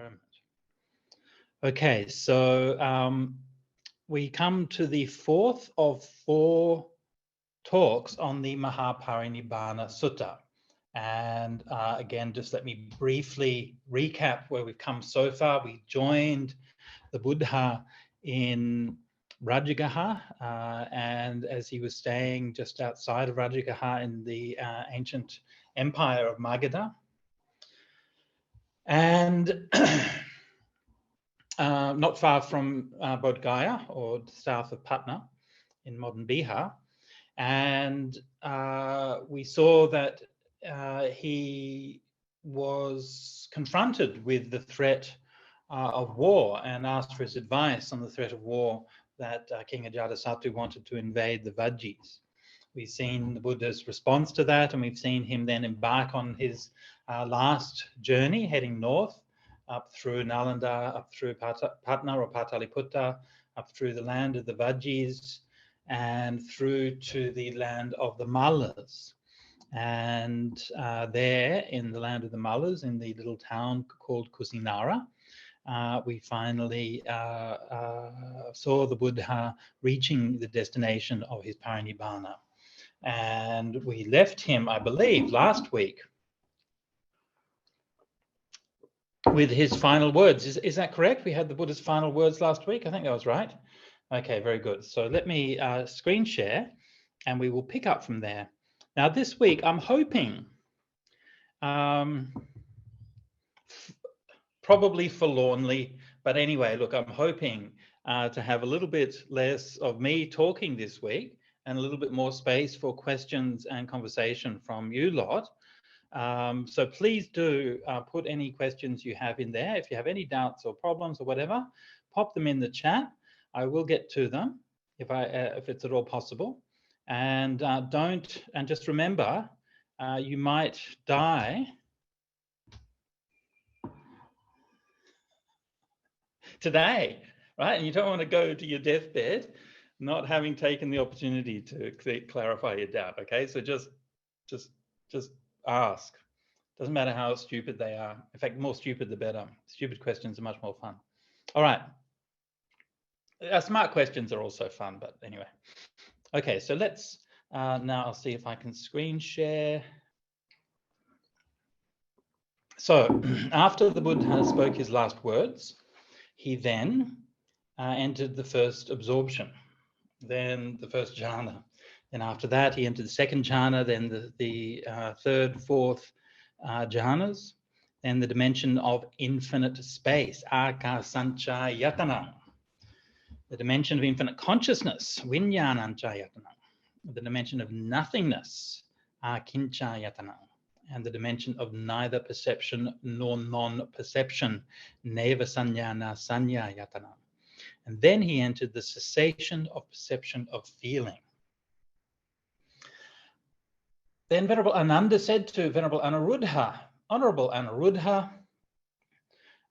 environment. Okay, so we come to the fourth of 4 talks on the Maha parinibba Sutta. And again, just let me briefly recap where we've come so far. We joined the Buddha in Rajagaha, and as he was staying just outside of Rajagaha in the ancient empire of Magadha. And not far from Bodh Gaya, or south of Patna in modern Bihar. And we saw that he was confronted with the threat of war and asked for his advice on the threat of war that King Ajatasattu wanted to invade the Vajjis. We've seen the Buddha's response to that, and we've seen him then embark on his last journey, heading north, up through Nalanda, up through Patna or Pataliputta, up through the land of the Vajjis, and through to the land of the Mallas. And there in the land of the Mallas, in the little town called Kusinara, we finally saw the Buddha reaching the destination of his parinibbana. And we left him, I believe, last week with his final words. Is that correct? We had the Buddha's final words last week. I think that was right. Okay, very good. So let me screen share and we will pick up from there. Now this week, I'm hoping, probably forlornly, but anyway, look, I'm hoping to have a little bit less of me talking this week and a little bit more space for questions and conversation from you lot. So please do put any questions you have in there. If you have any doubts or problems or whatever, pop them in the chat. I will get to them if it's at all possible. And just remember, you might die today, right? And you don't want to go to your deathbed not having taken the opportunity to clarify your doubt. Okay, so just ask. Doesn't matter how stupid they are. In fact, the more stupid, the better. Stupid questions are much more fun. All right. Smart questions are also fun, but anyway. Okay, so let's now I'll see if I can screen share. So after the Buddha spoke his last words, he then entered the first absorption, then the first jhana. Then after that, he entered the second jhana, then the third, fourth jhanas, then the dimension of infinite space, akasanchayatanam, the dimension of infinite consciousness, vinyananchayatanam, the dimension of nothingness, akinchayatanam, and the dimension of neither perception nor non-perception, neva sanyana sanyayatanam. And then he entered the cessation of perception of feeling. Then Venerable Ananda said to Venerable Anuruddha, Honorable Anuruddha,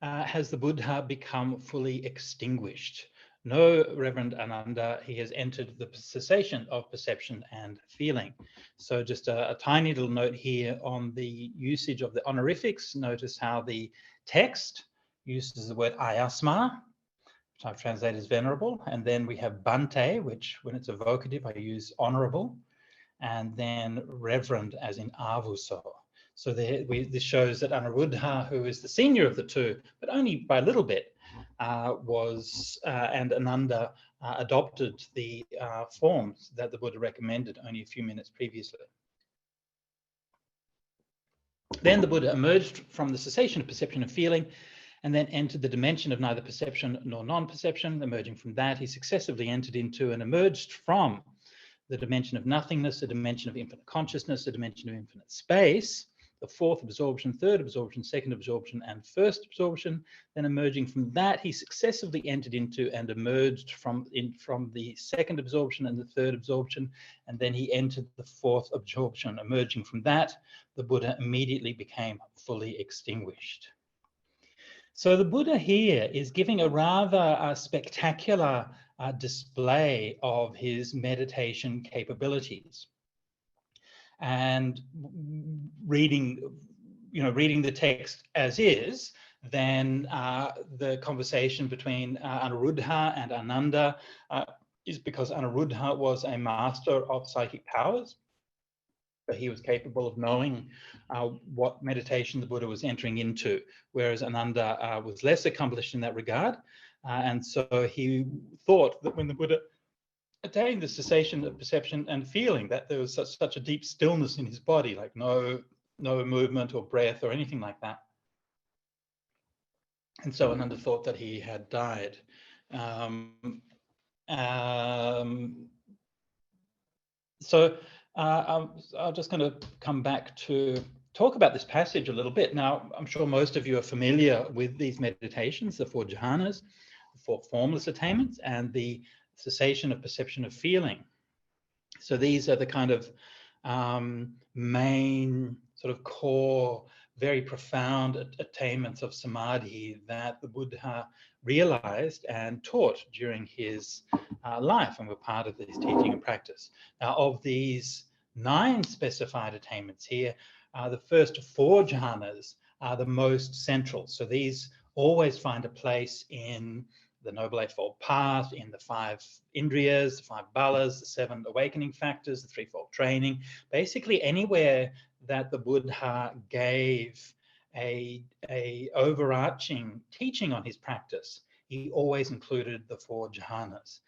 has the Buddha become fully extinguished? No, Reverend Ananda, he has entered the cessation of perception and feeling. So just a tiny little note here on the usage of the honorifics. Notice how the text uses the word ayasma, which I've translated as venerable, and then we have Bante, which when it's evocative, I use honorable, and then reverend as in avuso. So this shows that Anuruddha, who is the senior of the two, but only by a little bit, and Ananda adopted the forms that the Buddha recommended only a few minutes previously. Then the Buddha emerged from the cessation of perception and feeling, and then entered the dimension of neither perception nor non-perception. Emerging from that, he successively entered into and emerged from the dimension of nothingness, the dimension of infinite consciousness, the dimension of infinite space, the fourth absorption, third absorption, second absorption, and first absorption. Then emerging from that, he successively entered into and emerged from the second absorption and the third absorption, and then he entered the fourth absorption. Emerging from that, the Buddha immediately became fully extinguished. So the Buddha here is giving a rather spectacular display of his meditation capabilities. And reading the text as is, then the conversation between Anuruddha and Ananda is because Anuruddha was a master of psychic powers. So he was capable of knowing what meditation the Buddha was entering into, whereas Ananda was less accomplished in that regard. And so he thought that when the Buddha attained the cessation of perception and feeling, that there was such a deep stillness in his body, like no movement or breath or anything like that. And so Ananda thought that he had died. So I'm just going to come back to talk about this passage a little bit. Now, I'm sure most of you are familiar with these meditations, the 4 jhanas, the 4 formless attainments, and the cessation of perception of feeling. So these are the kind of main sort of core, very profound attainments of samadhi that the Buddha realized and taught during his life, and were part of his teaching and practice. Now, of these 9 specified attainments here, the first 4 jhanas are the most central. So these always find a place in the Noble Eightfold Path, in the 5 indriyas, the 5 balas, the 7 awakening factors, the threefold training. Basically, anywhere that the Buddha gave a overarching teaching on his practice, he always included the 4 jhanas.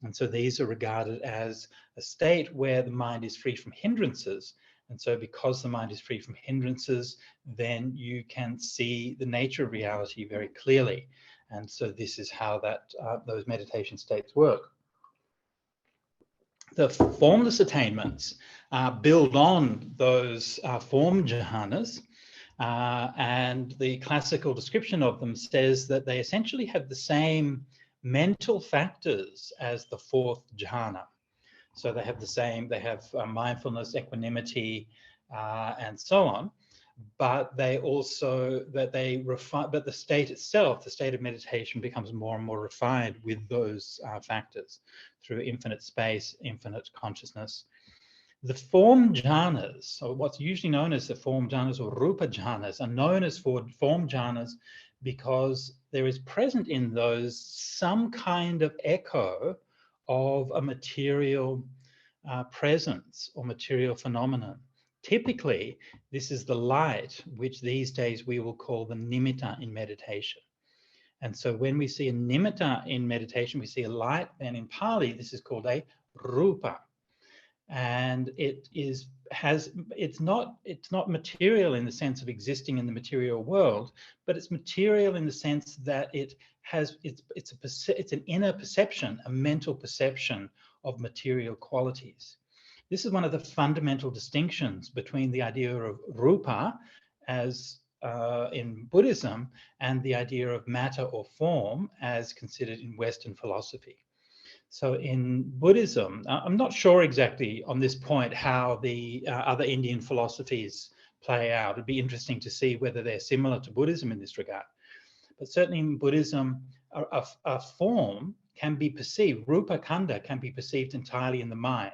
And so these are regarded as a state where the mind is free from hindrances. And so because the mind is free from hindrances, then you can see the nature of reality very clearly. And so this is how that those meditation states work. The formless attainments build on those form jhanas, and the classical description of them says that they essentially have the same mental factors as the 4th jhana. So they have the same, they have mindfulness, equanimity, and so on. But they also, refine, but the state itself, the state of meditation, becomes more and more refined with those factors through infinite space, infinite consciousness. The form jhanas, or what's usually known as the form jhanas or rupa jhanas, are known as form jhanas because there is present in those some kind of echo of a material presence or material phenomenon. Typically, this is the light, which these days we will call the nimitta in meditation. And so when we see a nimitta in meditation, we see a light, and in Pali, this is called a rupa. And it's not material in the sense of existing in the material world, but it's material in the sense that it's an inner perception, a mental perception of material qualities. This is one of the fundamental distinctions between the idea of rupa as in Buddhism and the idea of matter or form as considered in Western philosophy. So in Buddhism, I'm not sure exactly on this point how the other Indian philosophies play out. It'd be interesting to see whether they're similar to Buddhism in this regard. But certainly in Buddhism, a form can be perceived, rupa khandha can be perceived entirely in the mind.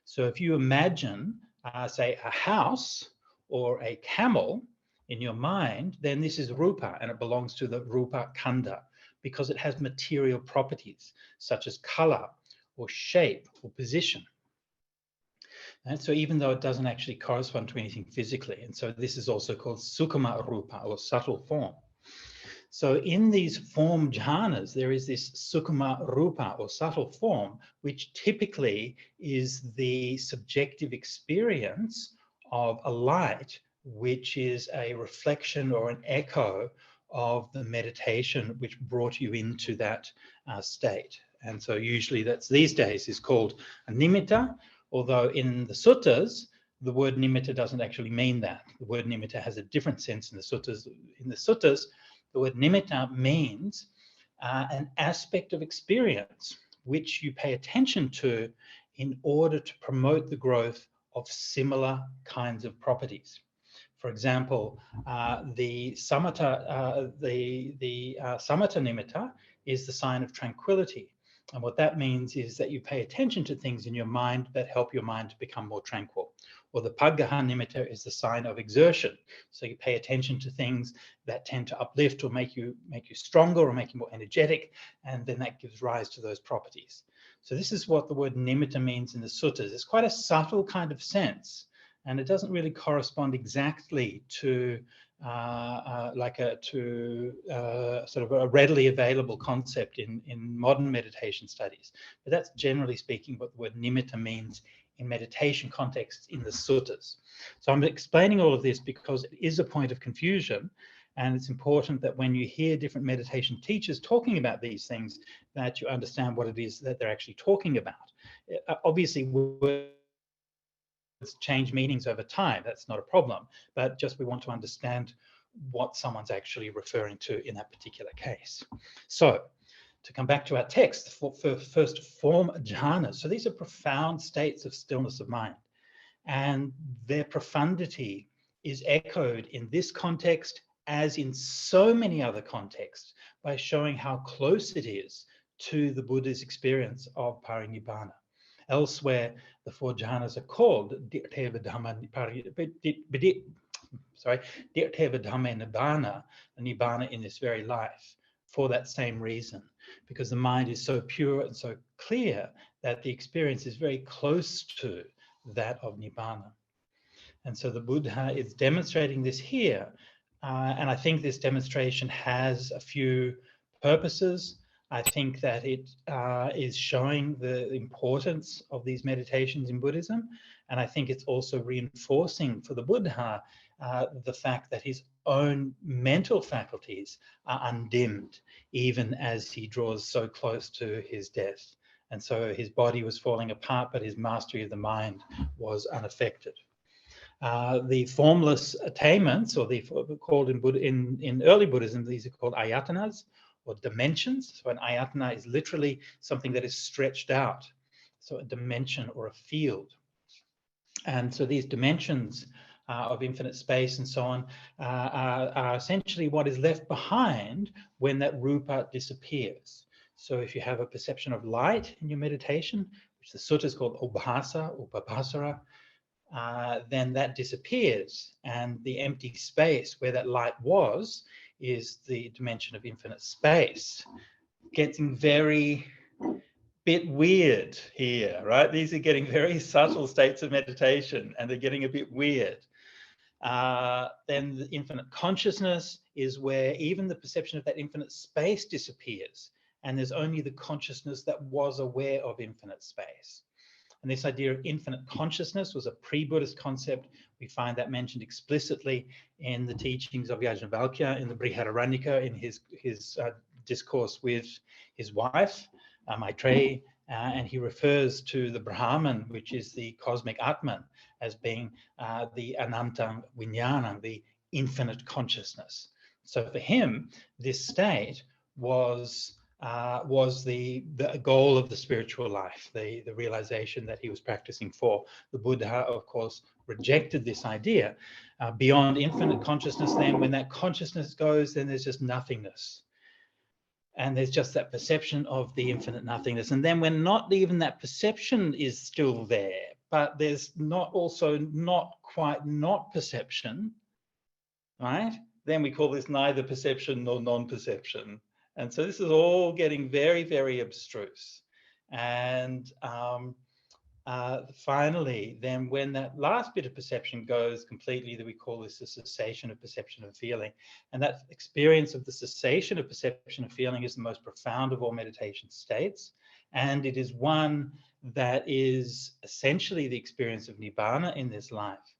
So if you imagine, say, a house or a camel in your mind, then this is rupa, and it belongs to the rupa khandha, because it has material properties such as color or shape or position. And so even though it doesn't actually correspond to anything physically, and so this is also called sukkama rupa, or subtle form. So in these form jhanas, there is this sukkama rupa, or subtle form, which typically is the subjective experience of a light, which is a reflection or an echo of the meditation which brought you into that state. And so usually that's these days is called a nimitta, although in the suttas, the word nimitta doesn't actually mean that. The word nimitta has a different sense in the suttas. In the suttas, the word nimitta means an aspect of experience which you pay attention to in order to promote the growth of similar kinds of properties. For example, the samatha nimitta is the sign of tranquility. And what that means is that you pay attention to things in your mind that help your mind to become more tranquil. or the paggaha nimitta is the sign of exertion. So you pay attention to things that tend to uplift or make you stronger or make you more energetic, and then that gives rise to those properties. So this is what the word nimitta means in the suttas. It's quite a subtle kind of sense, and it doesn't really correspond exactly to sort of a readily available concept in modern meditation studies. But that's generally speaking what the word nimitta means in meditation contexts in the suttas. So I'm explaining all of this because it is a point of confusion, and it's important that when you hear different meditation teachers talking about these things, that you understand what it is that they're actually talking about. Obviously, words change meanings over time. That's not a problem, but just we want to understand what someone's actually referring to in that particular case. So to come back to our text, for first form jhanas. So these are profound states of stillness of mind, and their profundity is echoed in this context as in so many other contexts by showing how close it is to the Buddha's experience of parinibbana. Elsewhere, the four jhanas are called Dirteva Dhamme Nibbana, the Nibbana in this very life, for that same reason, because the mind is so pure and so clear that the experience is very close to that of Nibbana. And so the Buddha is demonstrating this here, and I think this demonstration has a few purposes. I think that it is showing the importance of these meditations in Buddhism, and I think it's also reinforcing for the Buddha the fact that his own mental faculties are undimmed, even as he draws so close to his death. And so his body was falling apart, but his mastery of the mind was unaffected. The formless attainments, or called in early Buddhism, these are called ayatanas, or dimensions. So an ayatana is literally something that is stretched out, so a dimension or a field. And so these dimensions of infinite space and so on are essentially what is left behind when that rupa disappears. So if you have a perception of light in your meditation, which the sutta is called ubhasa or babhasara, then that disappears, and the empty space where that light was is the dimension of infinite space. Getting very bit weird here, right? These are getting very subtle states of meditation, and they're getting a bit weird. Then the infinite consciousness is where even the perception of that infinite space disappears, and there's only the consciousness that was aware of infinite space. And this idea of infinite consciousness was a pre-Buddhist concept. We find that mentioned explicitly in the teachings of Yajnavalkya in the Brihadaranyaka, in his discourse with his wife, Maitreyi, and he refers to the Brahman, which is the cosmic Atman, as being the Anantang Vijnanam, the infinite consciousness. So for him, this state was the goal of the spiritual life, the realization that he was practicing for. The Buddha, of course, rejected this idea. Beyond infinite consciousness, then, when that consciousness goes, then there's just nothingness. And there's just that perception of the infinite nothingness. And then when not even that perception is still there, but there's not quite not perception, right? Then we call this neither perception nor non-perception. And so this is all getting very, very abstruse. And finally, then when that last bit of perception goes completely, that we call this the cessation of perception and feeling. And that experience of the cessation of perception and feeling is the most profound of all meditation states. And it is one that is essentially the experience of Nibbana in this life,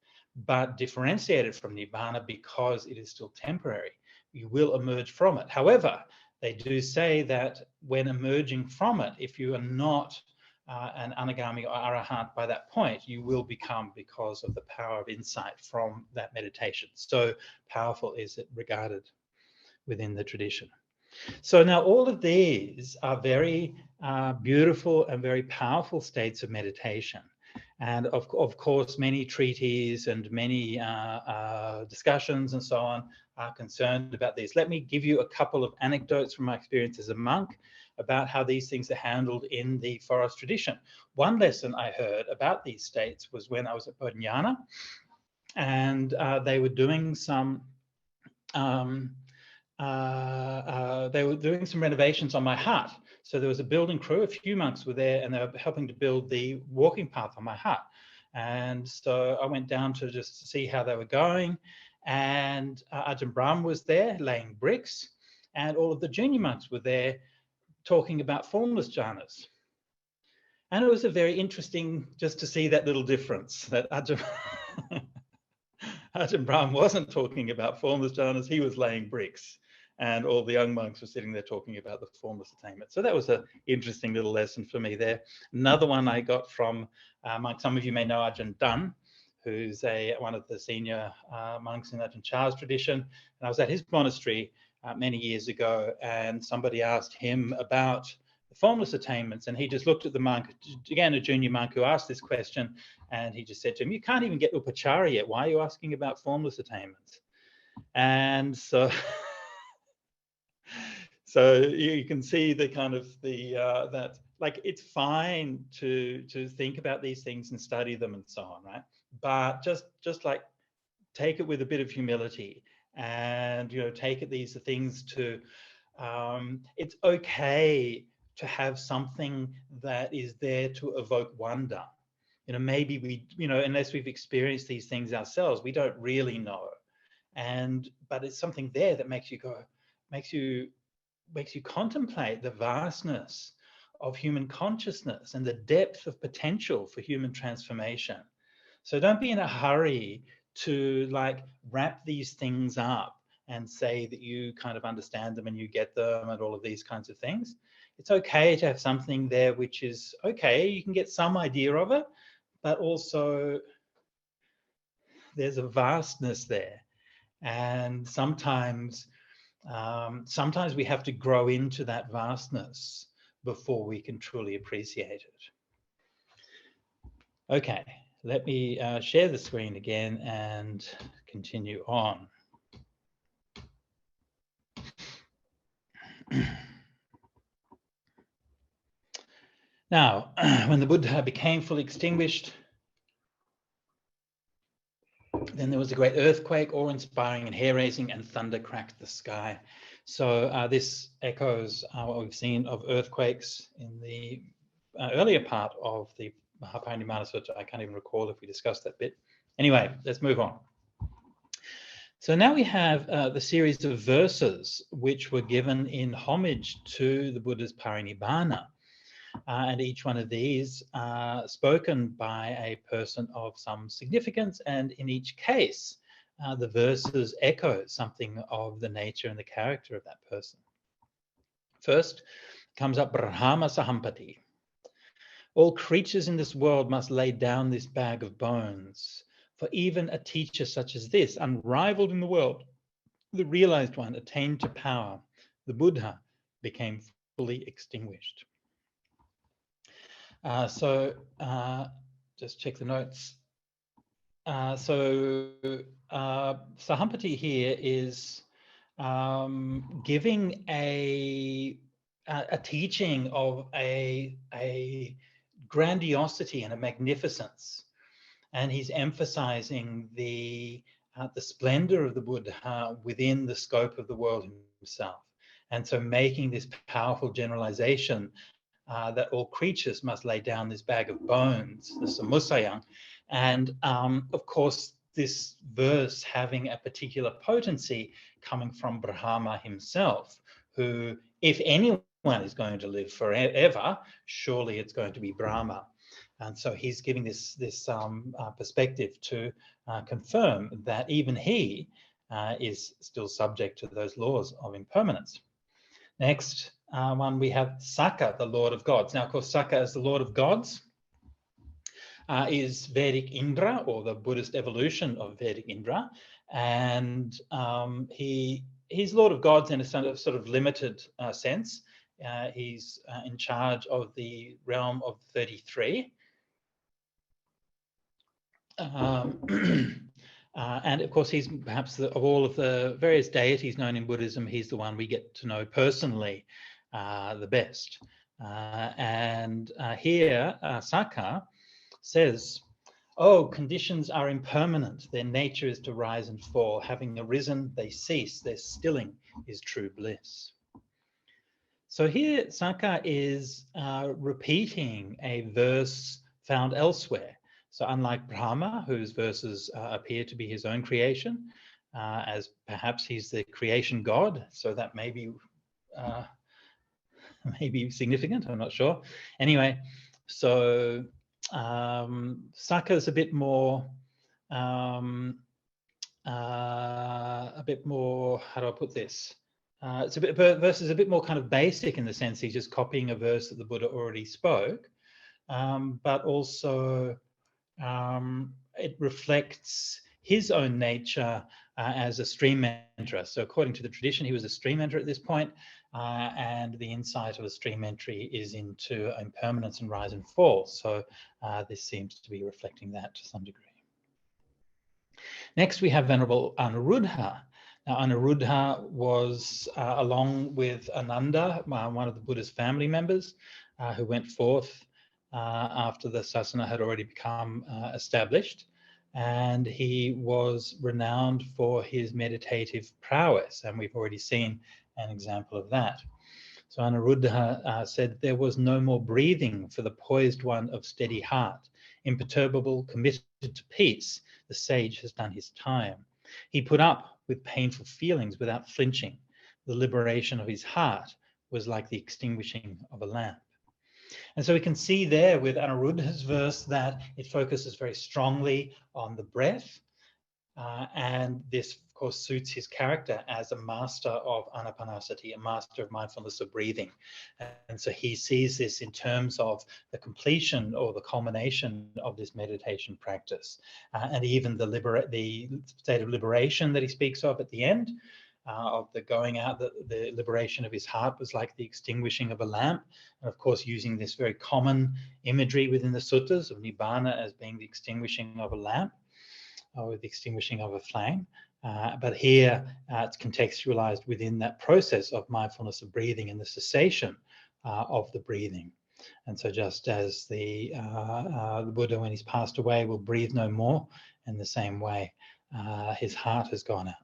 but differentiated from Nibbana because it is still temporary. You will emerge from it. However, they do say that when emerging from it, if you are not an anagami or arahant by that point, you will become because of the power of insight from that meditation. So powerful is it regarded within the tradition. So now all of these are very beautiful and very powerful states of meditation. And of course, many treatises and many discussions and so on are concerned about these. Let me give you a couple of anecdotes from my experience as a monk. about how these things are handled in the forest tradition. One lesson I heard about these states was when I was at Bodhinyana, and they were doing some renovations on my hut. So there was a building crew, a few monks were there, and they were helping to build the walking path on my hut. And so I went down to just see how they were going. And Ajahn Brahm was there laying bricks, and all of the junior monks were there talking about formless jhanas. And it was a very interesting just to see that little difference, that Ajahn Brahm wasn't talking about formless jhanas, he was laying bricks. And all the young monks were sitting there talking about the formless attainment. So that was an interesting little lesson for me there. Another one I got from monks, some of you may know Ajahn Dunn, who's one of the senior monks in Ajahn Chah's tradition. And I was at his monastery many years ago, and somebody asked him about the formless attainments, and he just looked at the monk, again, a junior monk who asked this question, and he just said to him, "You can't even get upachara yet. Why are you asking about formless attainments?" And so... So you can see the kind of that, like, it's fine to think about these things and study them and so on, right? But just like take it with a bit of humility, and take it, these are things to it's okay to have something that is there to evoke wonder. Maybe we, unless we've experienced these things ourselves, we don't really know. But it's something there that makes you contemplate the vastness of human consciousness and the depth of potential for human transformation. So don't be in a hurry to wrap these things up and say that you kind of understand them and you get them and all of these kinds of things. It's okay to have something there which is okay, you can get some idea of it, but also there's a vastness there. And sometimes we have to grow into that vastness before we can truly appreciate it. Okay, let me share the screen again and continue on. Now, when the Buddha became fully extinguished, then there was a great earthquake, awe-inspiring and hair-raising, and thunder cracked the sky. So this echoes what we've seen of earthquakes in the earlier part of the Maha parinibba Sutta. I can't even recall if we discussed that bit. Anyway, let's move on. So now we have the series of verses which were given in homage to the Buddha's parinibbana. And each one of these spoken by a person of some significance, and in each case, the verses echo something of the nature and the character of that person. First comes up Brahma Sahampati. All creatures in this world must lay down this bag of bones, for even a teacher such as this, unrivaled in the world, the realized one, attained to power, the Buddha, became fully extinguished. Just check the notes. Sahampati here is giving a teaching of a grandiosity and a magnificence, and he's emphasizing the splendor of the Buddha within the scope of the world himself, and so making this powerful generalization that all creatures must lay down this bag of bones, the samusayang. And of course, this verse having a particular potency coming from Brahma himself, who, if anyone is going to live forever, surely it's going to be Brahma. And so he's giving this perspective to confirm that even he is still subject to those laws of impermanence. Next one, we have Sakka, the Lord of Gods. Now, of course, Sakka as the Lord of Gods is Vedic Indra, or the Buddhist evolution of Vedic Indra. And he's Lord of Gods in a sort of limited sense. He's in charge of the realm of 33. And of course, he's perhaps of all of the various deities known in Buddhism, he's the one we get to know personally the best. And here, Saka says, oh, conditions are impermanent. Their nature is to rise and fall. Having arisen, they cease. Their stilling is true bliss. So here, Saka is repeating a verse found elsewhere. So unlike Brahma, whose verses appear to be his own creation, as perhaps he's the creation god, so that may be significant, I'm not sure. Anyway, so Saka is a bit more, how do I put this? It's a bit, verse is a bit more kind of basic in the sense he's just copying a verse that the Buddha already spoke, but also it reflects his own nature as a stream enterer. So according to the tradition, he was a stream enterer at this point, and the insight of a stream entry is into impermanence and rise and fall. So this seems to be reflecting that to some degree. Next, we have Venerable Anuruddha. Now, Anuruddha was, along with Ananda, one of the Buddha's family members, who went forth after the sasana had already become established. And he was renowned for his meditative prowess, and we've already seen an example of that. So Anuruddha said, there was no more breathing for the poised one of steady heart, imperturbable, committed to peace. The sage has done his time. He put up with painful feelings without flinching. The liberation of his heart was like the extinguishing of a lamp. And so we can see there with Anuruddha's verse that it focuses very strongly on the breath. And this, of course, suits his character as a master of anapanasati, a master of mindfulness of breathing. And so he sees this in terms of the completion or the culmination of this meditation practice. And even the state of liberation that he speaks of at the end, of the going out, the liberation of his heart was like the extinguishing of a lamp. And of course, using this very common imagery within the suttas of Nibbana as being the extinguishing of a lamp, or the extinguishing of a flame. But here it's contextualized within that process of mindfulness of breathing and the cessation of the breathing. And so just as the Buddha, when he's passed away, will breathe no more, in the same way, his heart has gone out.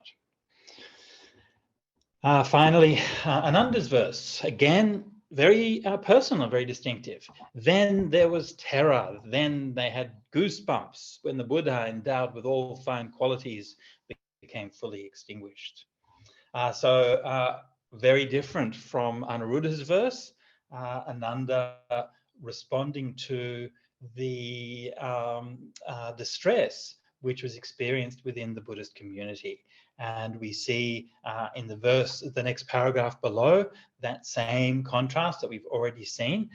Finally, Ananda's verse, again, very personal, very distinctive. Then there was terror. Then they had goosebumps when the Buddha, endowed with all fine qualities, became fully extinguished. So very different from Anuruddha's verse. Ananda responding to the distress which was experienced within the Buddhist community. And we see in the verse, the next paragraph below, that same contrast that we've already seen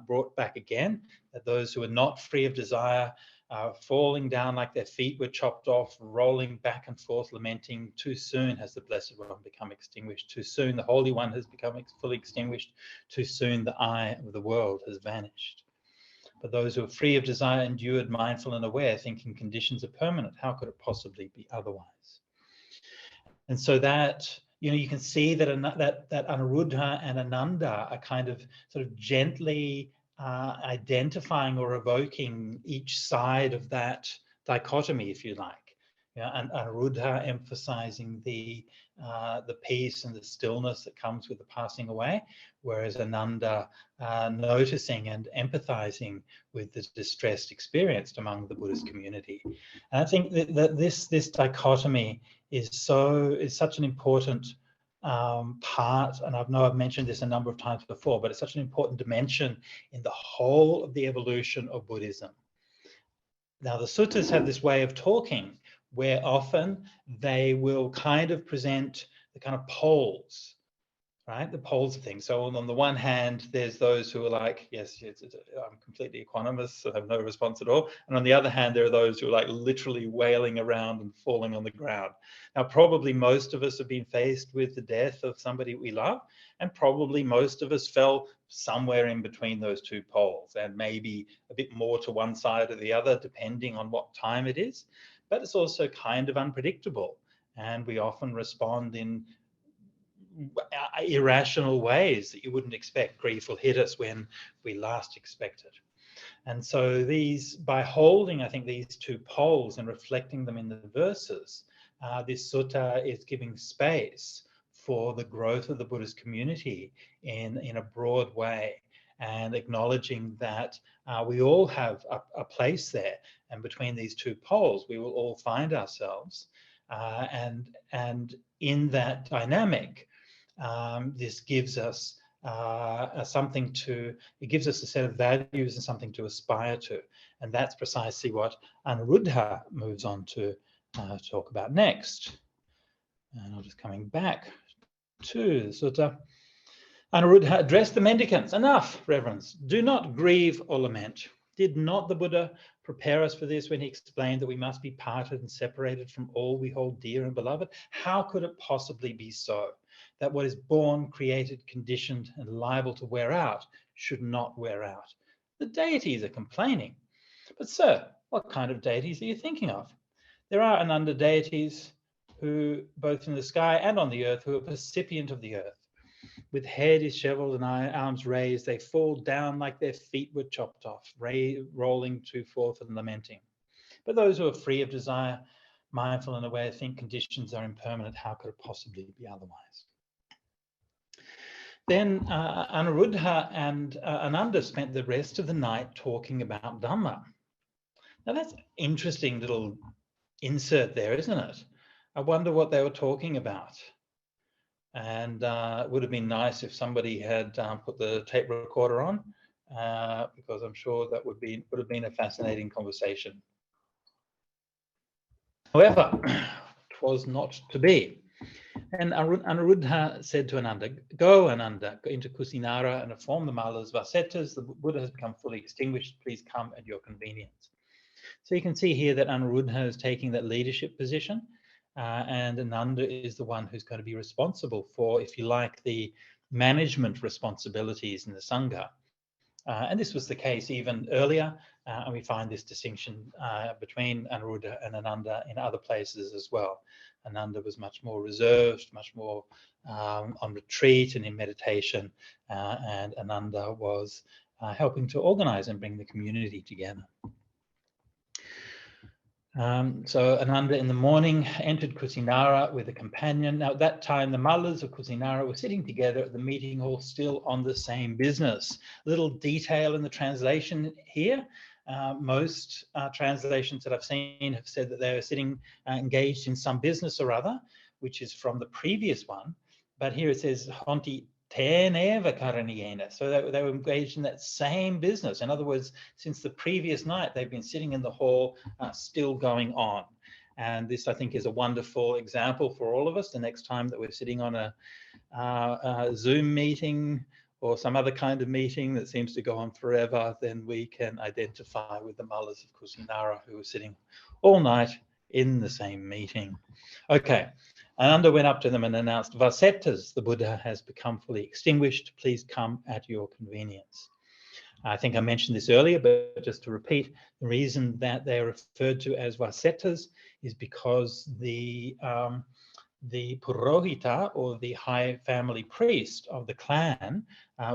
brought back again, that those who are not free of desire falling down like their feet were chopped off, rolling back and forth, lamenting, too soon has the Blessed One become extinguished, too soon the Holy One has become fully extinguished, too soon the eye of the world has vanished. But those who are free of desire endured, mindful and aware, thinking conditions are permanent. How could it possibly be otherwise? And so that, you can see that that Anuruddha and Ananda are kind of sort of gently identifying or evoking each side of that dichotomy, if you like. And Anuruddha emphasizing the peace and the stillness that comes with the passing away, whereas Ananda noticing and empathizing with the distress experienced among the Buddhist community. And I think that this dichotomy is such an important part, and I know I've mentioned this a number of times before, but it's such an important dimension in the whole of the evolution of Buddhism. Now, the suttas have this way of talking where often they will kind of present the kind of poles, right? The poles of things. So on the one hand, there's those who are like, yes, I'm completely equanimous, I have no response at all. And on the other hand, there are those who are like literally wailing around and falling on the ground. Now, probably most of us have been faced with the death of somebody we love, and probably most of us fell somewhere in between those two poles, and maybe a bit more to one side or the other, depending on what time it is. But it's also kind of unpredictable. And we often respond in irrational ways that you wouldn't expect. Grief will hit us when we last expect it. And so by holding, I think, these two poles and reflecting them in the verses, this sutta is giving space for the growth of the Buddhist community in a broad way, and acknowledging that we all have a place there, and between these two poles we will all find ourselves, and in that dynamic, this gives us it gives us a set of values and something to aspire to. And that's precisely what Anuruddha moves on to talk about next. And I'm just coming back to the sutta. Anuruddha addressed the mendicants. Enough, reverends. Do not grieve or lament. Did not the Buddha prepare us for this when he explained that we must be parted and separated from all we hold dear and beloved? How could it possibly be so that what is born, created, conditioned, and liable to wear out should not wear out? The deities are complaining. But sir, what kind of deities are you thinking of? There are Ananda deities who, both in the sky and on the earth, who are percipient of the earth. With head disheveled and arms raised, they fall down like their feet were chopped off, rolling to forth and lamenting. But those who are free of desire, mindful and aware, think conditions are impermanent. How could it possibly be otherwise? Then Anuruddha and Ananda spent the rest of the night talking about Dhamma. Now that's an interesting little insert there, isn't it? I wonder what they were talking about. And it would have been nice if somebody had put the tape recorder on, because I'm sure that would have been a fascinating conversation. However, it was not to be. And Anuruddha said to Ananda, "Go, Ananda, into Kusinara and inform the Malas, Vasettas, the Buddha has become fully extinguished. Please come at your convenience." So you can see here that Anuruddha is taking that leadership position, and Ananda is the one who's going to be responsible for, if you like, the management responsibilities in the Sangha. And this was the case even earlier, and we find this distinction between Anuruddha and Ananda in other places as well. Ananda was much more reserved, much more on retreat and in meditation, and Ananda was helping to organize and bring the community together. So Ananda in the morning entered Kusinara with a companion. Now at that time, the Mallas of Kusinara were sitting together at the meeting hall, still on the same business. Little detail in the translation here. Most translations that I've seen have said that they were sitting engaged in some business or other, which is from the previous one. But here it says, Honti teneva karaniyena. So they were engaged in that same business. In other words, since the previous night, they've been sitting in the hall, still going on. And this, I think, is a wonderful example for all of us. The next time that we're sitting on a Zoom meeting or some other kind of meeting that seems to go on forever, then we can identify with the Mallas of Kusinara who were sitting all night in the same meeting. Okay. Ananda went up to them and announced, Vasettas, the Buddha has become fully extinguished. Please come at your convenience. I think I mentioned this earlier, but just to repeat, the reason that they are referred to as Vasettas is because the Purohita, or the high family priest of the clan,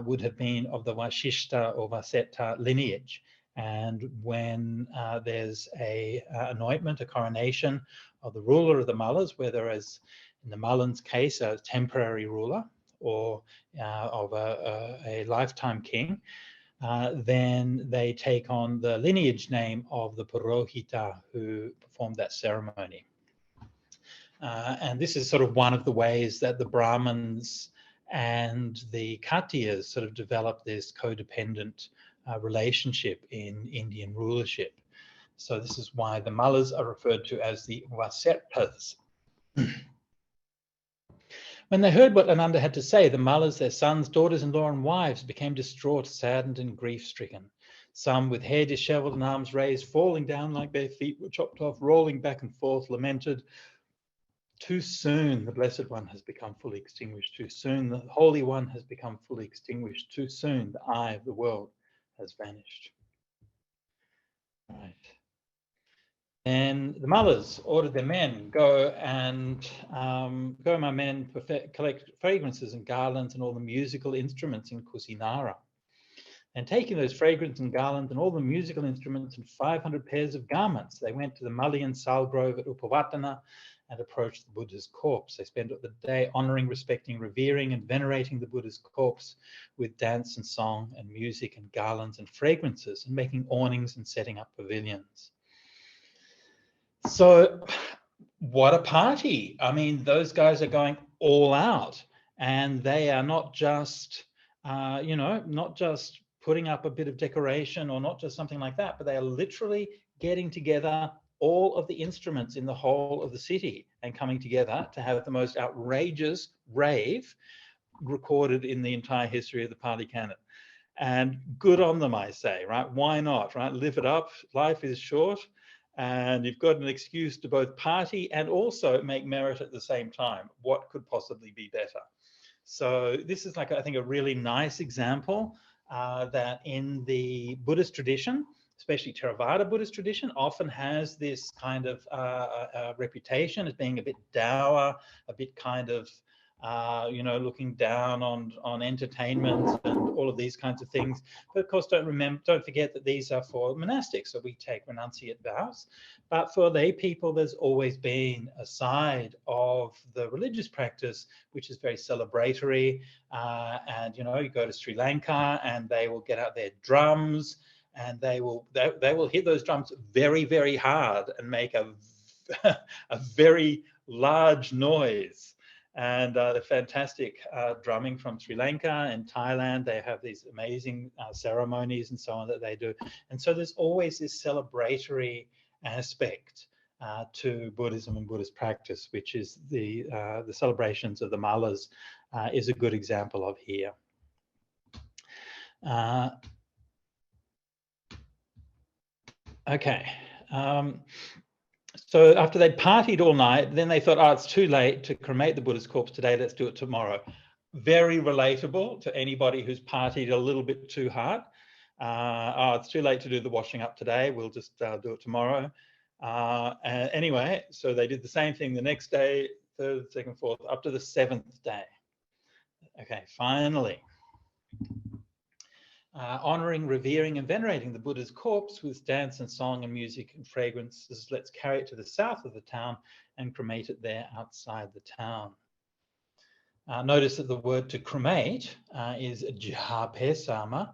would have been of the Vashishta or Vasetta lineage. And when there's a anointment, a coronation of the ruler of the Mallas, whether as in the Mallan's case, a temporary ruler or of a lifetime king, then they take on the lineage name of the Purohita who performed that ceremony. And this is sort of one of the ways that the Brahmins and the Khattiyas sort of developed this codependent relationship in Indian rulership. So this is why the Mallas are referred to as the Vasettas. When they heard what Ananda had to say, the Mallas, their sons, daughters-in-law, and wives became distraught, saddened, and grief-stricken. Some, with hair disheveled and arms raised, falling down like their feet were chopped off, rolling back and forth, lamented, "Too soon the Blessed One has become fully extinguished. Too soon the Holy One has become fully extinguished. Too soon the eye of the world has vanished." Right. Then the mullahs ordered their men, go, my men, collect fragrances and garlands and all the musical instruments in Kusinara. And taking those fragrances and garlands and all the musical instruments and 500 pairs of garments, they went to the Mullian Sal Grove at Upawatana and approached the Buddha's corpse. They spent the day honoring, respecting, revering, and venerating the Buddha's corpse with dance and song and music and garlands and fragrances, and making awnings and setting up pavilions. So what a party. I mean, those guys are going all out, and they are not just, not just putting up a bit of decoration or not just something like that, but they are literally getting together all of the instruments in the whole of the city and coming together to have the most outrageous rave recorded in the entire history of the Pali Canon. And good on them, I say, right? Why not, right? Live it up. Life is short, and you've got an excuse to both party and also make merit at the same time. What could possibly be better? So this is, like, I think, a really nice example that in the Buddhist tradition, especially Theravada Buddhist tradition, often has this kind of reputation as being a bit dour, a bit kind of, looking down on entertainment and all of these kinds of things. But of course, don't forget that these are for monastics, so we take renunciate vows. But for lay people, there's always been a side of the religious practice which is very celebratory. And you go to Sri Lanka, and they will get out their drums, and they will hit those drums very, very hard and make a very large noise. And the fantastic drumming from Sri Lanka and Thailand, they have these amazing ceremonies and so on that they do. And so there's always this celebratory aspect to Buddhism and Buddhist practice, which is the celebrations of the Mallas is a good example of here. Okay. So after they'd partied all night, then they thought, it's too late to cremate the Buddha's corpse today, let's do it tomorrow. Very relatable to anybody who's partied a little bit too hard. It's too late to do the washing up today, we'll just do it tomorrow. And anyway, so they did the same thing the next day, third, second, fourth, up to the seventh day. Okay, finally. Honoring, revering, and venerating the Buddha's corpse with dance and song and music and fragrances, let's carry it to the south of the town and cremate it there outside the town. Notice that the word to cremate is jhapesama,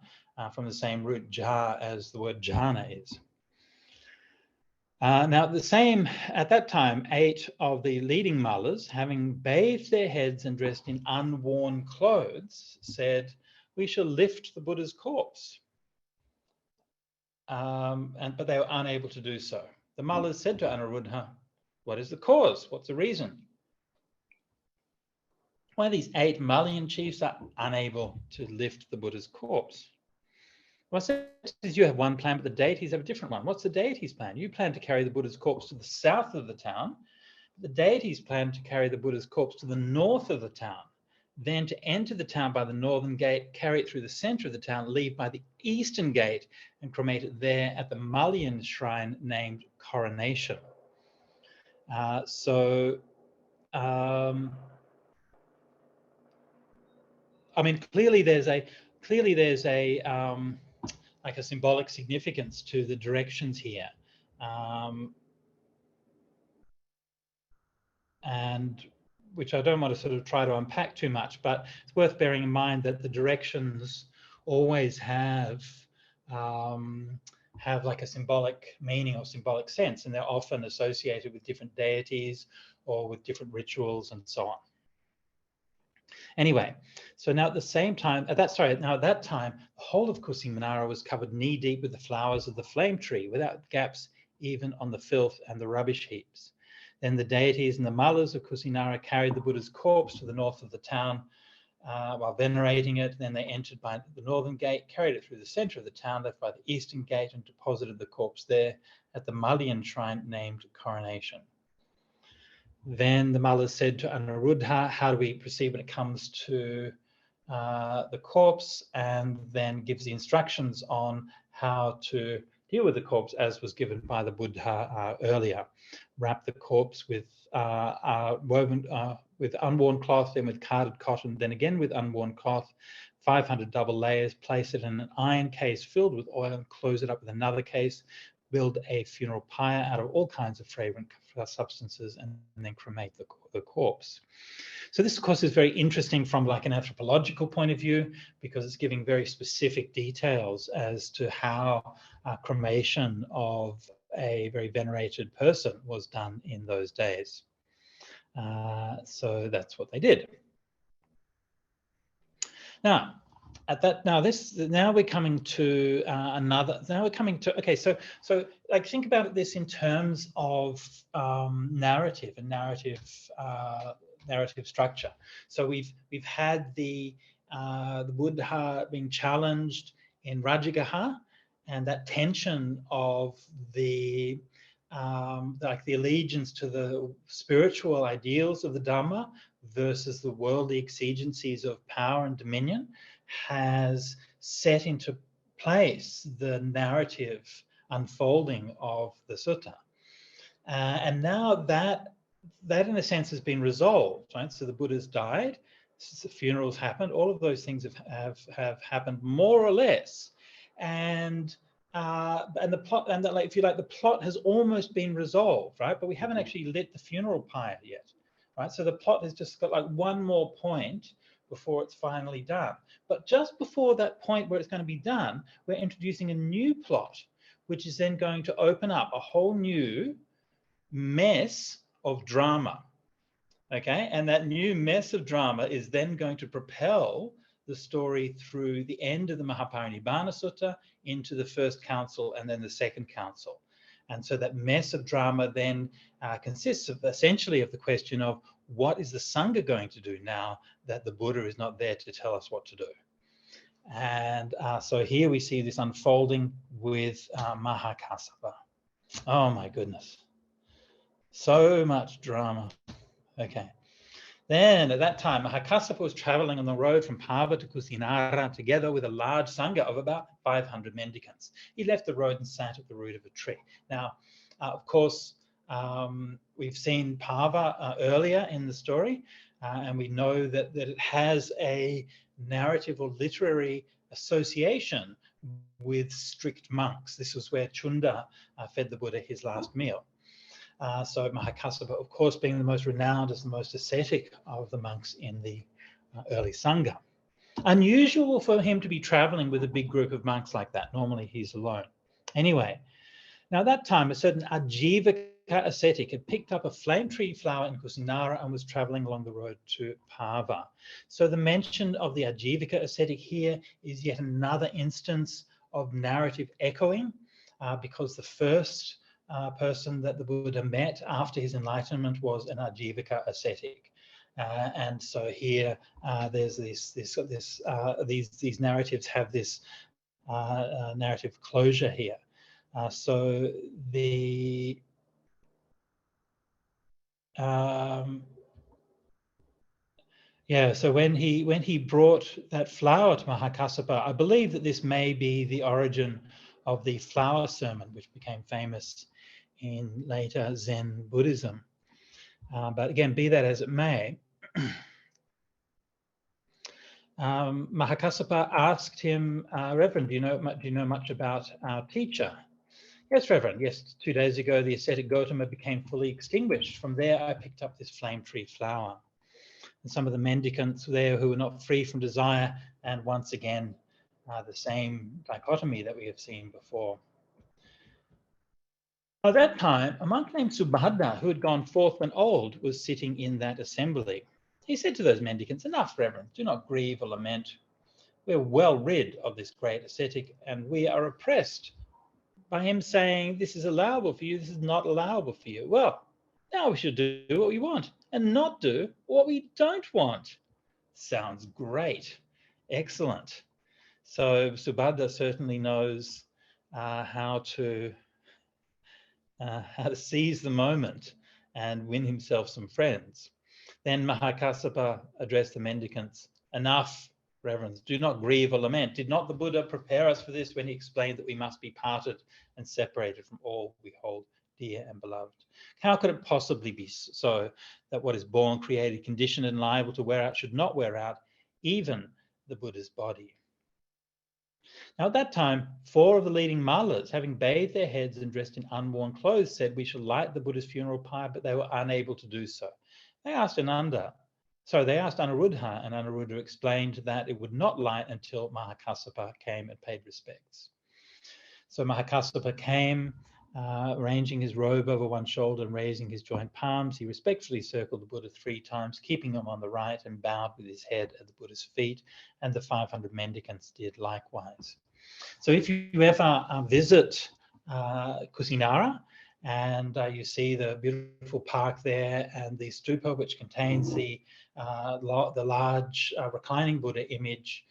from the same root jah as the word jhana is. Now, at that time, 8 of the leading mullahs, having bathed their heads and dressed in unworn clothes, said, "We shall lift the Buddha's corpse." But they were unable to do so. The mullahs said to Anuruddha, "What is the cause? What's the reason? Why these 8 Malayan chiefs are unable to lift the Buddha's corpse?" Well, I said, you have one plan, but the deities have a different one. What's the deities' plan? You plan to carry the Buddha's corpse to the south of the town. The deities plan to carry the Buddha's corpse to the north of the town, then to enter the town by the northern gate, carry it through the center of the town, leave by the eastern gate, and cremate it there at the Malayan shrine named Coronation. I mean, clearly there's a like a symbolic significance to the directions here, and which I don't want to sort of try to unpack too much, but it's worth bearing in mind that the directions always have like a symbolic meaning or symbolic sense, and they're often associated with different deities or with different rituals and so on. Anyway, so now at that time, the whole of Kusinara was covered knee-deep with the flowers of the flame tree, without gaps even on the filth and the rubbish heaps. Then the deities and the mullahs of Kusinara carried the Buddha's corpse to the north of the town while venerating it. Then they entered by the northern gate, carried it through the center of the town, left by the eastern gate, and deposited the corpse there at the Malayan shrine named Coronation. Then the mullahs said to Anuruddha, "How do we proceed when it comes to the corpse?" And then gives the instructions on how to deal with the corpse as was given by the Buddha earlier. Wrap the corpse with woven with unworn cloth, then with carded cotton, then again with unworn cloth, 500 double layers, place it in an iron case filled with oil, and close it up with another case, build a funeral pyre out of all kinds of fragrant substances, and then cremate the corpse. So this, of course, is very interesting from like an anthropological point of view, because it's giving very specific details as to how cremation of a very venerated person was done in those days. So that's what they did. Now, now we're coming to okay, so like think about this in terms of narrative and narrative structure. So we've had the Buddha being challenged in Rajagaha, and that tension of the like the allegiance to the spiritual ideals of the Dhamma versus the worldly exigencies of power and dominion has set into place the narrative unfolding of the sutta. And now that in a sense has been resolved, right? So the Buddha's died, the funerals happened, all of those things have happened more or less. And the plot, and like, if you like, the plot has almost been resolved, right? But we haven't actually lit the funeral pyre yet, right? So the plot has just got like one more point before it's finally done. But just before that point where it's going to be done, we're introducing a new plot, which is then going to open up a whole new mess of drama. Okay, and that new mess of drama is then going to propel the story through the end of the Maha parinibba Sutta into the first council and then the second council. And so that mess of drama then consists of essentially of the question of what is the Sangha going to do now that the Buddha is not there to tell us what to do. And so here we see this unfolding with Maha Kassapa. Oh my goodness. So much drama. Okay. Then at that time, Maha Kassapa was traveling on the road from Pava to Kusinara together with a large Sangha of about 500 mendicants. He left the road and sat at the root of a tree. Now, of course, we've seen Pava earlier in the story, and we know that it has a narrative or literary association with strict monks. This was where Chunda fed the Buddha his last meal. So Maha Kassapa, of course, being the most renowned as the most ascetic of the monks in the early Sangha. Unusual for him to be traveling with a big group of monks like that. Normally he's alone. Anyway, now at that time, a certain Ajivika ascetic had picked up a flame tree flower in Kusinara and was traveling along the road to Pava. So the mention of the Ajivika ascetic here is yet another instance of narrative echoing, because the first person that the Buddha met after his enlightenment was an Ajivika ascetic, and so here there's these narratives have this narrative closure here. So the so when he brought that flower to Maha Kassapa, I believe that this may be the origin of the flower sermon, which became famous in later Zen Buddhism. But again, be that as it may, Maha Kassapa asked him, Reverend, do you know much about our teacher? Yes, Reverend. Yes, 2 days ago, the ascetic Gautama became fully extinguished. From there, I picked up this flame tree flower. And some of the mendicants there who were not free from desire, and once again, the same dichotomy that we have seen before. At that time, a monk named Subhadda, who had gone forth when old, was sitting in that assembly. He said to those mendicants, "Enough, Reverend, do not grieve or lament. We're well rid of this great ascetic, and we are oppressed by him saying, this is allowable for you, this is not allowable for you. Well, now we should do what we want and not do what we don't want." Sounds great. Excellent. So Subhadda certainly knows how to seize the moment and win himself some friends. Then Maha Kassapa addressed the mendicants. Enough, reverence. Do not grieve or lament. Did not the Buddha prepare us for this when he explained that we must be parted and separated from all we hold dear and beloved? How could it possibly be so that what is born, created, conditioned, and liable to wear out should not wear out, even the Buddha's body? Now, at that time, 4 of the leading mallas, having bathed their heads and dressed in unworn clothes, said, "We shall light the Buddha's funeral pyre," but they were unable to do so. They asked Anuruddha, and Anuruddha explained that it would not light until Mahakassapa came and paid respects. So Mahakassapa came, arranging his robe over one shoulder and raising his joint palms. He respectfully circled the Buddha 3 times, keeping him on the right, and bowed with his head at the Buddha's feet, and the 500 mendicants did likewise. So if you ever visit Kusinara, and you see the beautiful park there and the stupa, which contains the large reclining Buddha image,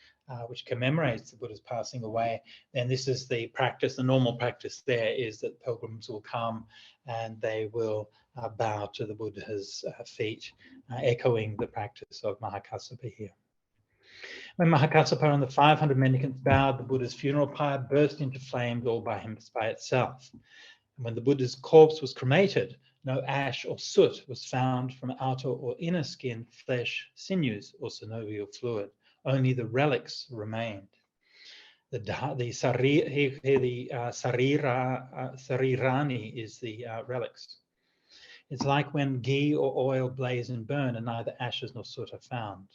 which commemorates the Buddha's passing away, then this is the practice. The normal practice there is that pilgrims will come and they will bow to the Buddha's feet, echoing the practice of Mahakassapa here. When Mahakassapa and the 500 mendicants bowed, the Buddha's funeral pyre burst into flames all by itself. And when the Buddha's corpse was cremated, no ash or soot was found from outer or inner skin, flesh, sinews, or synovial fluid. Only the relics remained. The sarirani is the relics. It's like when ghee or oil blaze and burn, and neither ashes nor soot are found.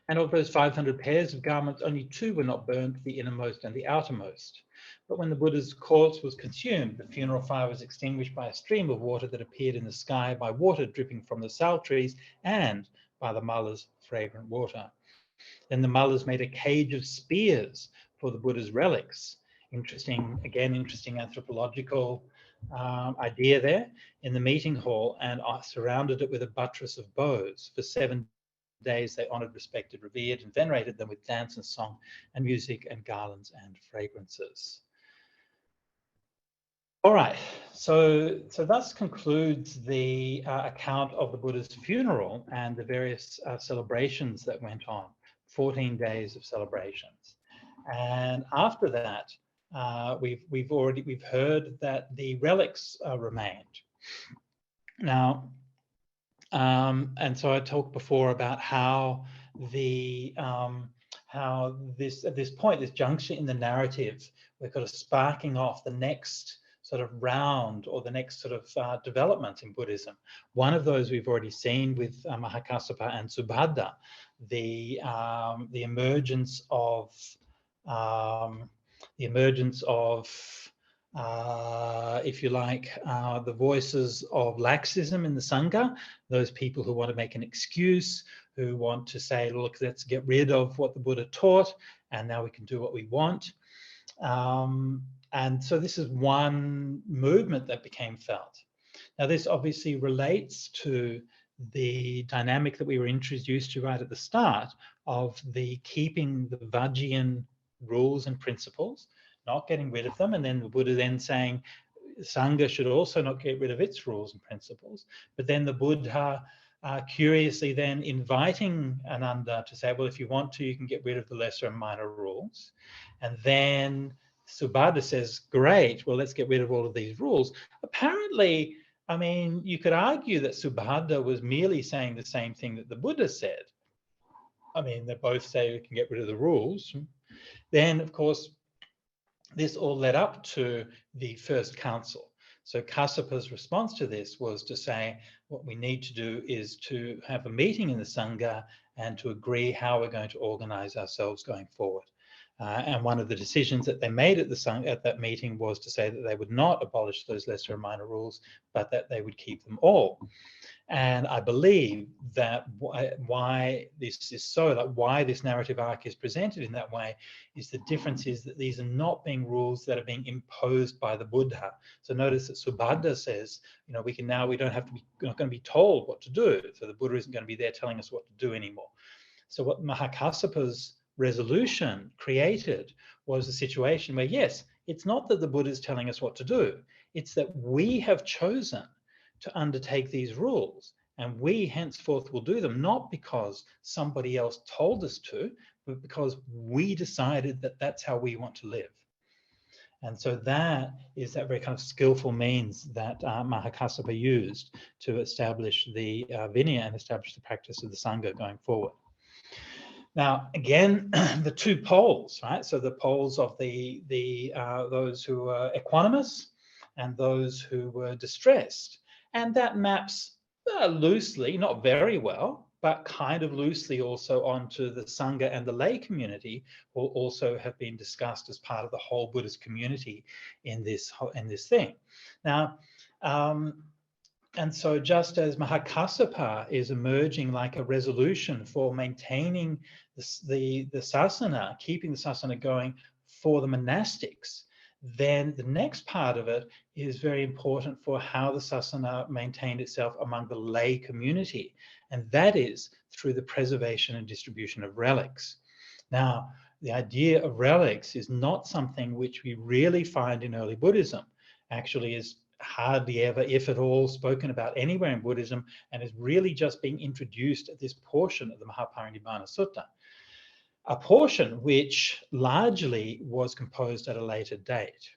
And of those 500 pairs of garments, only 2 were not burnt, the innermost and the outermost. But when the Buddha's corpse was consumed, the funeral fire was extinguished by a stream of water that appeared in the sky, by water dripping from the sal trees, and by the mullah's fragrant water. Then the mullahs made a cage of spears for the Buddha's relics. Interesting anthropological idea there in the meeting hall, and surrounded it with a buttress of bows. For 7 days they honored, respected, revered, and venerated them with dance and song and music and garlands and fragrances. All right, so thus concludes the account of the Buddha's funeral and the various celebrations that went on. 14 days of celebrations, and after that, we've heard that the relics remained. Now, and so I talked before about how how this, at this point, this juncture in the narrative, we're kind of sparking off the next sort of round, or the next sort of development in Buddhism. One of those we've already seen with Mahakassapa and Subhadda, the emergence of if you like, the voices of laxism in the Sangha, those people who want to make an excuse, who want to say, look, let's get rid of what the Buddha taught, and now we can do what we want. And so this is one movement that became felt. Now, this obviously relates to the dynamic that we were introduced to right at the start of the keeping the Vajjian rules and principles, not getting rid of them, and then the Buddha then saying Sangha should also not get rid of its rules and principles. But then the Buddha curiously then inviting Ananda to say, well, if you want to, you can get rid of the lesser and minor rules. And then Subhadda says, great, well, let's get rid of all of these rules. Apparently, I mean, you could argue that Subhadda was merely saying the same thing that the Buddha said. I mean, they both say we can get rid of the rules. Then, of course, this all led up to the first council. So Kassapa's response to this was to say, what we need to do is to have a meeting in the Sangha and to agree how we're going to organize ourselves going forward. And one of the decisions that they made at the Sangha, at that meeting, was to say that they would not abolish those lesser and minor rules, but that they would keep them all. And I believe that why this is so, like why this narrative arc is presented in that way, is the difference is that these are not being rules that are being imposed by the Buddha. So notice that Subhadda says, you know, we don't have to be, we're not going to be told what to do. So the Buddha isn't going to be there telling us what to do anymore. So what Mahakassapa's resolution created was a situation where, yes, it's not that the Buddha is telling us what to do, it's that we have chosen to undertake these rules, and we henceforth will do them, not because somebody else told us to, but because we decided that that's how we want to live. And so that is that very kind of skillful means that Mahakassapa used to establish the Vinaya and establish the practice of the Sangha going forward. Now, again, the two poles, right? So the poles of those who were equanimous and those who were distressed. And that maps loosely, not very well, but kind of loosely also onto the Sangha and the lay community, will also have been discussed as part of the whole Buddhist community in this thing. Now, and so just as Mahakassapa is emerging like a resolution for maintaining the sasana, keeping the sasana going for the monastics, then the next part of it is very important for how the sasana maintained itself among the lay community. And that is through the preservation and distribution of relics. Now, the idea of relics is not something which we really find in early Buddhism. Actually is hardly ever, if at all, spoken about anywhere in Buddhism, and is really just being introduced at this portion of the Maha parinibba Sutta, a portion which largely was composed at a later date.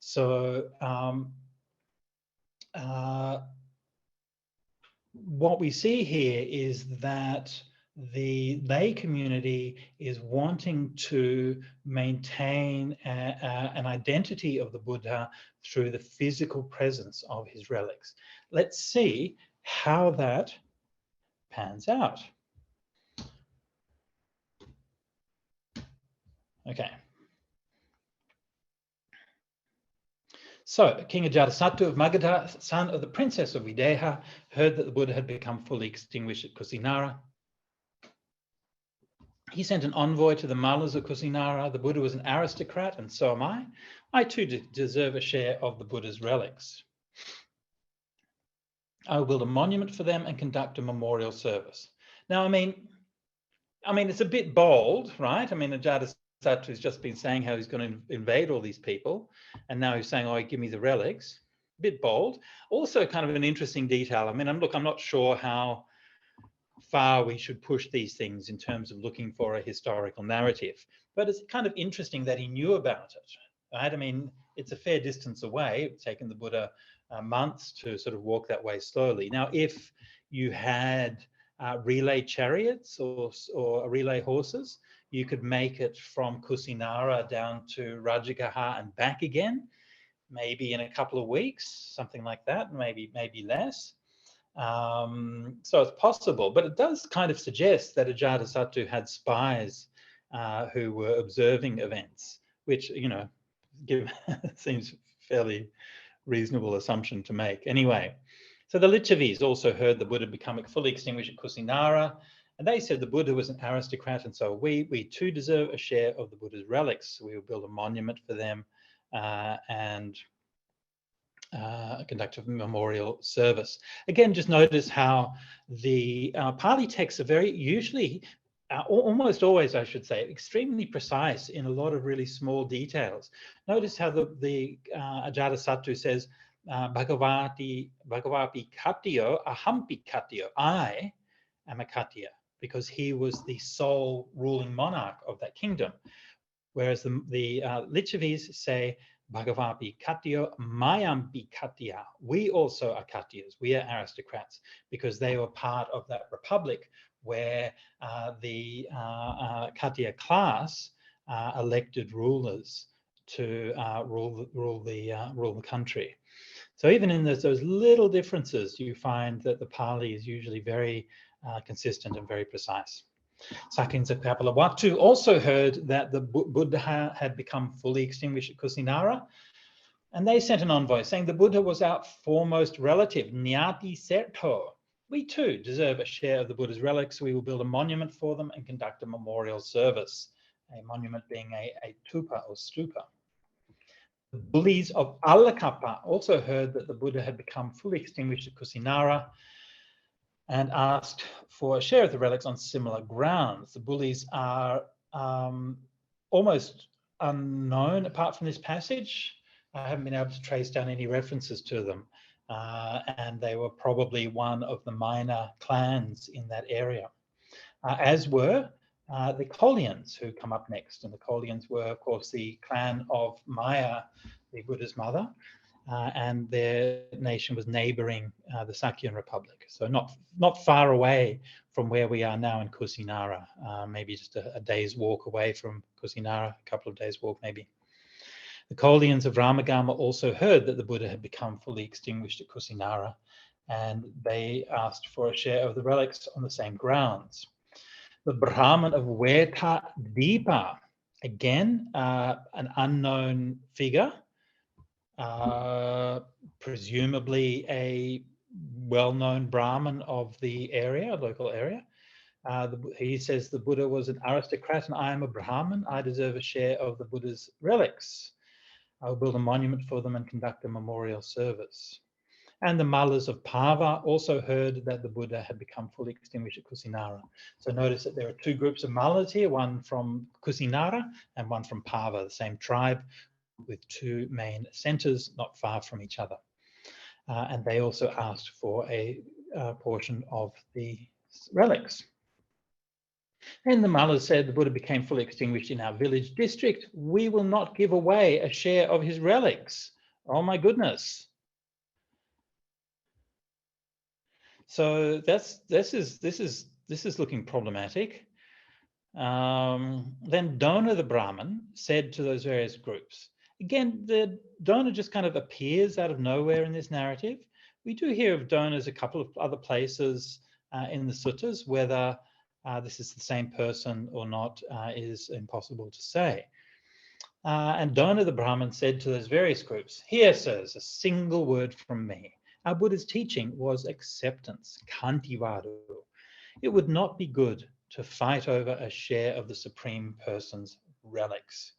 So what we see here is that the lay community is wanting to maintain an identity of the Buddha through the physical presence of his relics. Let's see how that pans out. Okay. So, King Ajatasattu of Magadha, son of the princess of Videha, heard that the Buddha had become fully extinguished at Kusinara. He sent an envoy to the Mallas of Kusinara. The Buddha was an aristocrat, and so am I. I too deserve a share of the Buddha's relics. I will build a monument for them and conduct a memorial service. Now, I mean, it's a bit bold, right? I mean, Ajatasattu has just been saying how he's going to invade all these people, and now he's saying, "Oh, give me the relics." A bit bold. Also, kind of an interesting detail. I mean, I'm not sure how far we should push these things in terms of looking for a historical narrative, but it's kind of interesting that he knew about it, right? I mean, it's a fair distance away. It's taken the Buddha months to sort of walk that way slowly. Now, if you had relay chariots or relay horses, you could make it from Kusinara down to Rajagaha and back again, maybe in a couple of weeks, something like that, maybe less. So it's possible, but it does kind of suggest that Ajatasattu had spies who were observing events, which, seems fairly reasonable assumption to make. Anyway, so the Lichavis also heard the Buddha become fully extinguished at Kusinara, and they said the Buddha was an aristocrat, and so we too deserve a share of the Buddha's relics. We will build a monument for them and conduct a memorial service. Again, just notice how the Pali texts are very usually, almost always, I should say, extremely precise in a lot of really small details. Notice how the Ajatasattu says, Bhagavati Kattiyo, Ahampi Kattiyo, I am a Kattiya, because he was the sole ruling monarch of that kingdom. Whereas the Lichavis say, Bhagavati Kattiyo, Mayampi Kattiya. We also are Kattiyas. We are aristocrats, because they were part of that republic where the Kattiya class elected rulers to rule the country. So even in those little differences, you find that the Pali is usually very consistent and very precise. Sakinsa Kapilawattu also heard that the Buddha had become fully extinguished at Kusinara, and they sent an envoy saying the Buddha was our foremost relative, Nyati Serto. We too deserve a share of the Buddha's relics. We will build a monument for them and conduct a memorial service, a monument being a tupa or stupa. The bullies of Allakappa also heard that the Buddha had become fully extinguished at Kusinara and asked for a share of the relics on similar grounds. The bullies are almost unknown apart from this passage. I haven't been able to trace down any references to them. and they were probably one of the minor clans in that area, as were the Kolians, who come up next. And the Kolians were, of course, the clan of Maya, the Buddha's mother, and their nation was neighboring the Sakyan Republic. So not far away from where we are now in Kusinara, maybe just a day's walk away from Kusinara, a couple of days' walk maybe. The Kolians of Ramagama also heard that the Buddha had become fully extinguished at Kusinara, and they asked for a share of the relics on the same grounds. The Brahmin of Weta Deepa, again, an unknown figure, presumably a well-known Brahmin of the area, local area. He says the Buddha was an aristocrat and I am a Brahmin. I deserve a share of the Buddha's relics. I will build a monument for them and conduct a memorial service. And the Mallas of Pava also heard that the Buddha had become fully extinguished at Kusinara. So notice that there are two groups of Mallas here, one from Kusinara and one from Pava, the same tribe, with two main centers not far from each other. And they also asked for a portion of the relics. And the Mallas said, the Buddha became fully extinguished in our village district. We will not give away a share of his relics. Oh my goodness. So this is looking problematic. Then Dona the Brahmin said to those various groups, again, the Dona just kind of appears out of nowhere in this narrative. We do hear of Donas a couple of other places in the suttas. Whether this is the same person or not is impossible to say. And Dona the Brahmin said to those various groups, here, sirs, a single word from me. Our Buddha's teaching was acceptance, kantivadu. It would not be good to fight over a share of the Supreme Person's relics.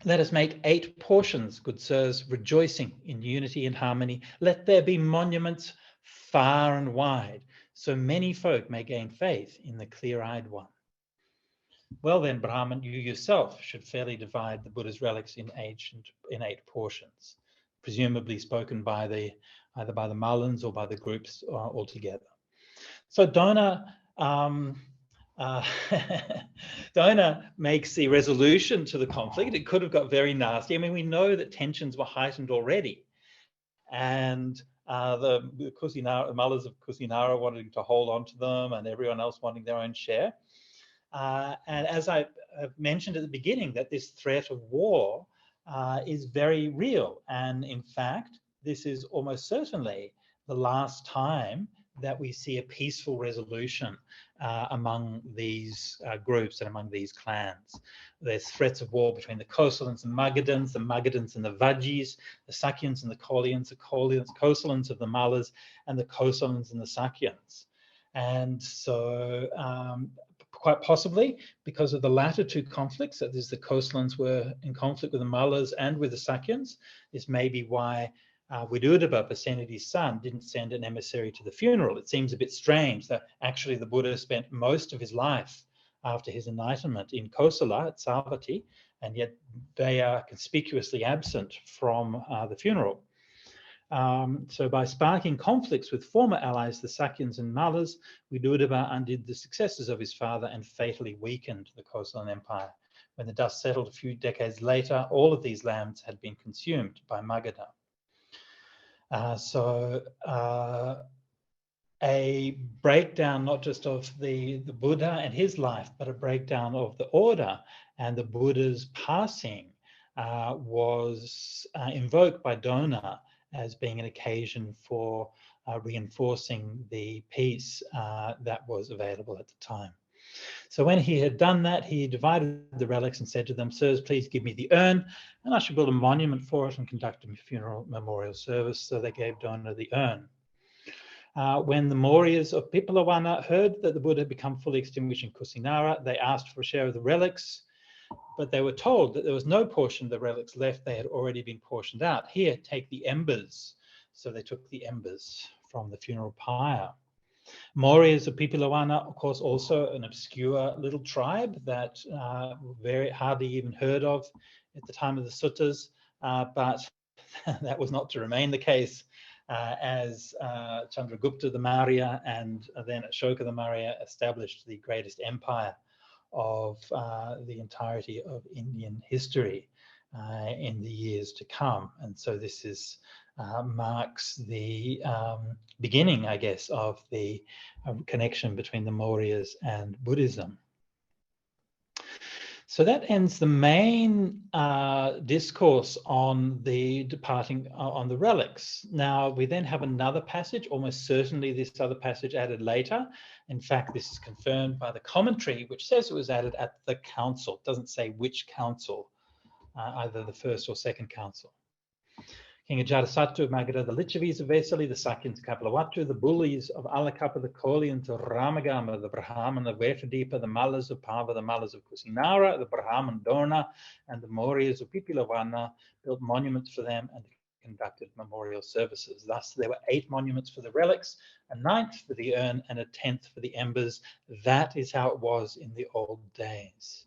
Let us make 8 portions, good sirs, rejoicing in unity and harmony. Let there be monuments far and wide, so many folk may gain faith in the clear-eyed one. Well then, Brahman, you yourself should fairly divide the Buddha's relics in 8 portions, presumably spoken by either by the Mallans or by the groups altogether. So Dona Dona makes the resolution to the conflict. It could have got very nasty. I mean, we know that tensions were heightened already, and the Mallas of Kusinara wanting to hold on to them, and everyone else wanting their own share. And as I mentioned at the beginning, that this threat of war is very real, and in fact, this is almost certainly the last time that we see a peaceful resolution among these groups and among these clans. There's threats of war between the Kosalans and Magadhans and the Vajjis, the Sakyans and the Kolians, Kosalans of the Mallas, and the Kosalans and the Sakyans. And so quite possibly because of the latter two conflicts, that is, the Kosalans were in conflict with the Mallas and with the Sakyans, this may be why Vidudaba, Pasenidi's son, didn't send an emissary to the funeral. It seems a bit strange that actually the Buddha spent most of his life after his enlightenment in Kosala at Savatthi, and yet they are conspicuously absent from the funeral. So by sparking conflicts with former allies, the Sakyans and Mallas, Vidudaba undid the successors of his father and fatally weakened the Kosalan Empire. When the dust settled a few decades later, all of these lands had been consumed by Magadha. A breakdown not just of the Buddha and his life, but a breakdown of the order and the Buddha's passing was invoked by Dona as being an occasion for reinforcing the peace that was available at the time. So when he had done that, he divided the relics and said to them, sirs, please give me the urn, and I shall build a monument for it and conduct a funeral memorial service. So they gave Dona the urn. When the Mauryas of Pipalawana heard that the Buddha had become fully extinguished in Kusinara, they asked for a share of the relics, but they were told that there was no portion of the relics left. They had already been portioned out. Here, take the embers. So they took the embers from the funeral pyre. Mauryas of Pipalawana, of course, also an obscure little tribe that very hardly even heard of at the time of the suttas, but that was not to remain the case, as Chandragupta the Maurya and then Ashoka the Maurya established the greatest empire of the entirety of Indian history in the years to come. And so this is marks the beginning, I guess, of the connection between the Mauryas and Buddhism. So that ends the main discourse on the departing, on the relics. Now, we then have another passage, almost certainly this other passage added later. In fact, this is confirmed by the commentary, which says it was added at the council. It doesn't say which council, either the first or second council. King Ajatasattu, Magadha, the Lichavis of Vesali, the Sakyans of Kapilavatthu, the Bullies of Alakapa, the Kolians of Ramagama, the Brahmana of Vetradipa, the Mallas of Pava, the Mallas of Kusinara, the Brahman Dorna, and the Mauryas of Pipilavana built monuments for them and conducted memorial services. Thus, there were 8 monuments for the relics, a 9th for the urn, and a 10th for the embers. That is how it was in the old days.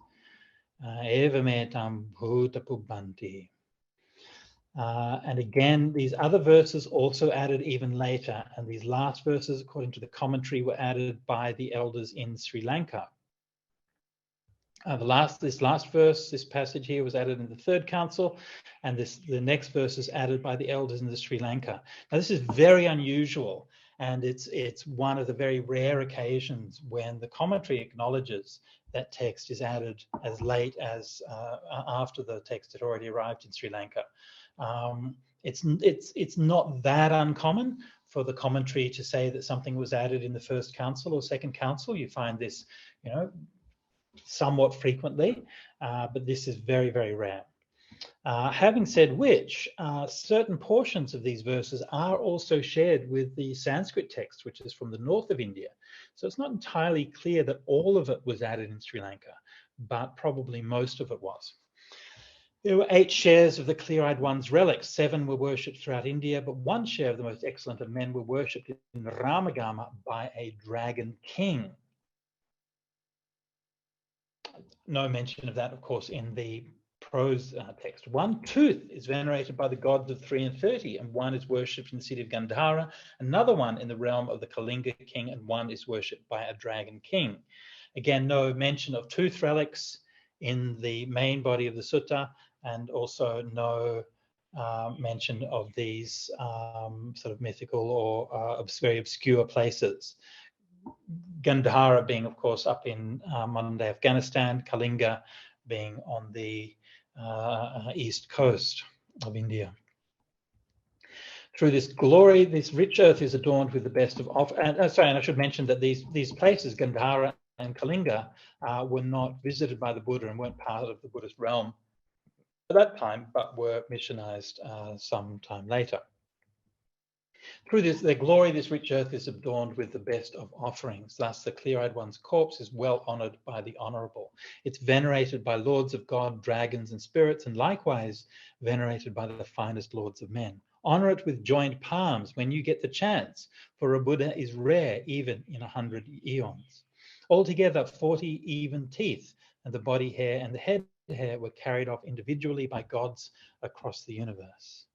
Evametam bhutapubbanti. And again, these other verses also added even later, and these last verses, according to the commentary, were added by the elders in Sri Lanka. This last verse, this passage here, was added in the third council, and the next verse is added by the elders in the Sri Lanka. Now, this is very unusual, and it's one of the very rare occasions when the commentary acknowledges that text is added as late as after the text had already arrived in Sri Lanka. It's not that uncommon for the commentary to say that something was added in the first council or second council. You find this, somewhat frequently, but this is very, very rare. Having said which, certain portions of these verses are also shared with the Sanskrit text, which is from the north of India. So it's not entirely clear that all of it was added in Sri Lanka, but probably most of it was. There were 8 shares of the clear-eyed one's relics. 7 were worshipped throughout India, but 1 share of the most excellent of men were worshipped in Ramagama by a dragon king. No mention of that, of course, in the prose text. 1 tooth is venerated by the gods of 3 and 30, and 1 is worshipped in the city of Gandhara. Another 1 in the realm of the Kalinga king, and 1 is worshipped by a dragon king. Again, no mention of tooth relics in the main body of the sutta, and also no mention of these sort of mythical or very obscure places. Gandhara being, of course, up in modern-day Afghanistan, Kalinga being on the east coast of India. Through this glory, this rich earth is adorned with the best of and I should mention that these places, Gandhara and Kalinga, were not visited by the Buddha and weren't part of the Buddhist realm at that time, but were missionized some time later. Through their glory, this rich earth is adorned with the best of offerings. Thus, the clear-eyed one's corpse is well honored by the honorable. It's venerated by lords of God, dragons, and spirits, and likewise venerated by the finest lords of men. Honor it with joined palms when you get the chance, for a Buddha is rare even in 100 eons. Altogether, 40 even teeth, and the body hair and the head hair were carried off individually by gods across the universe.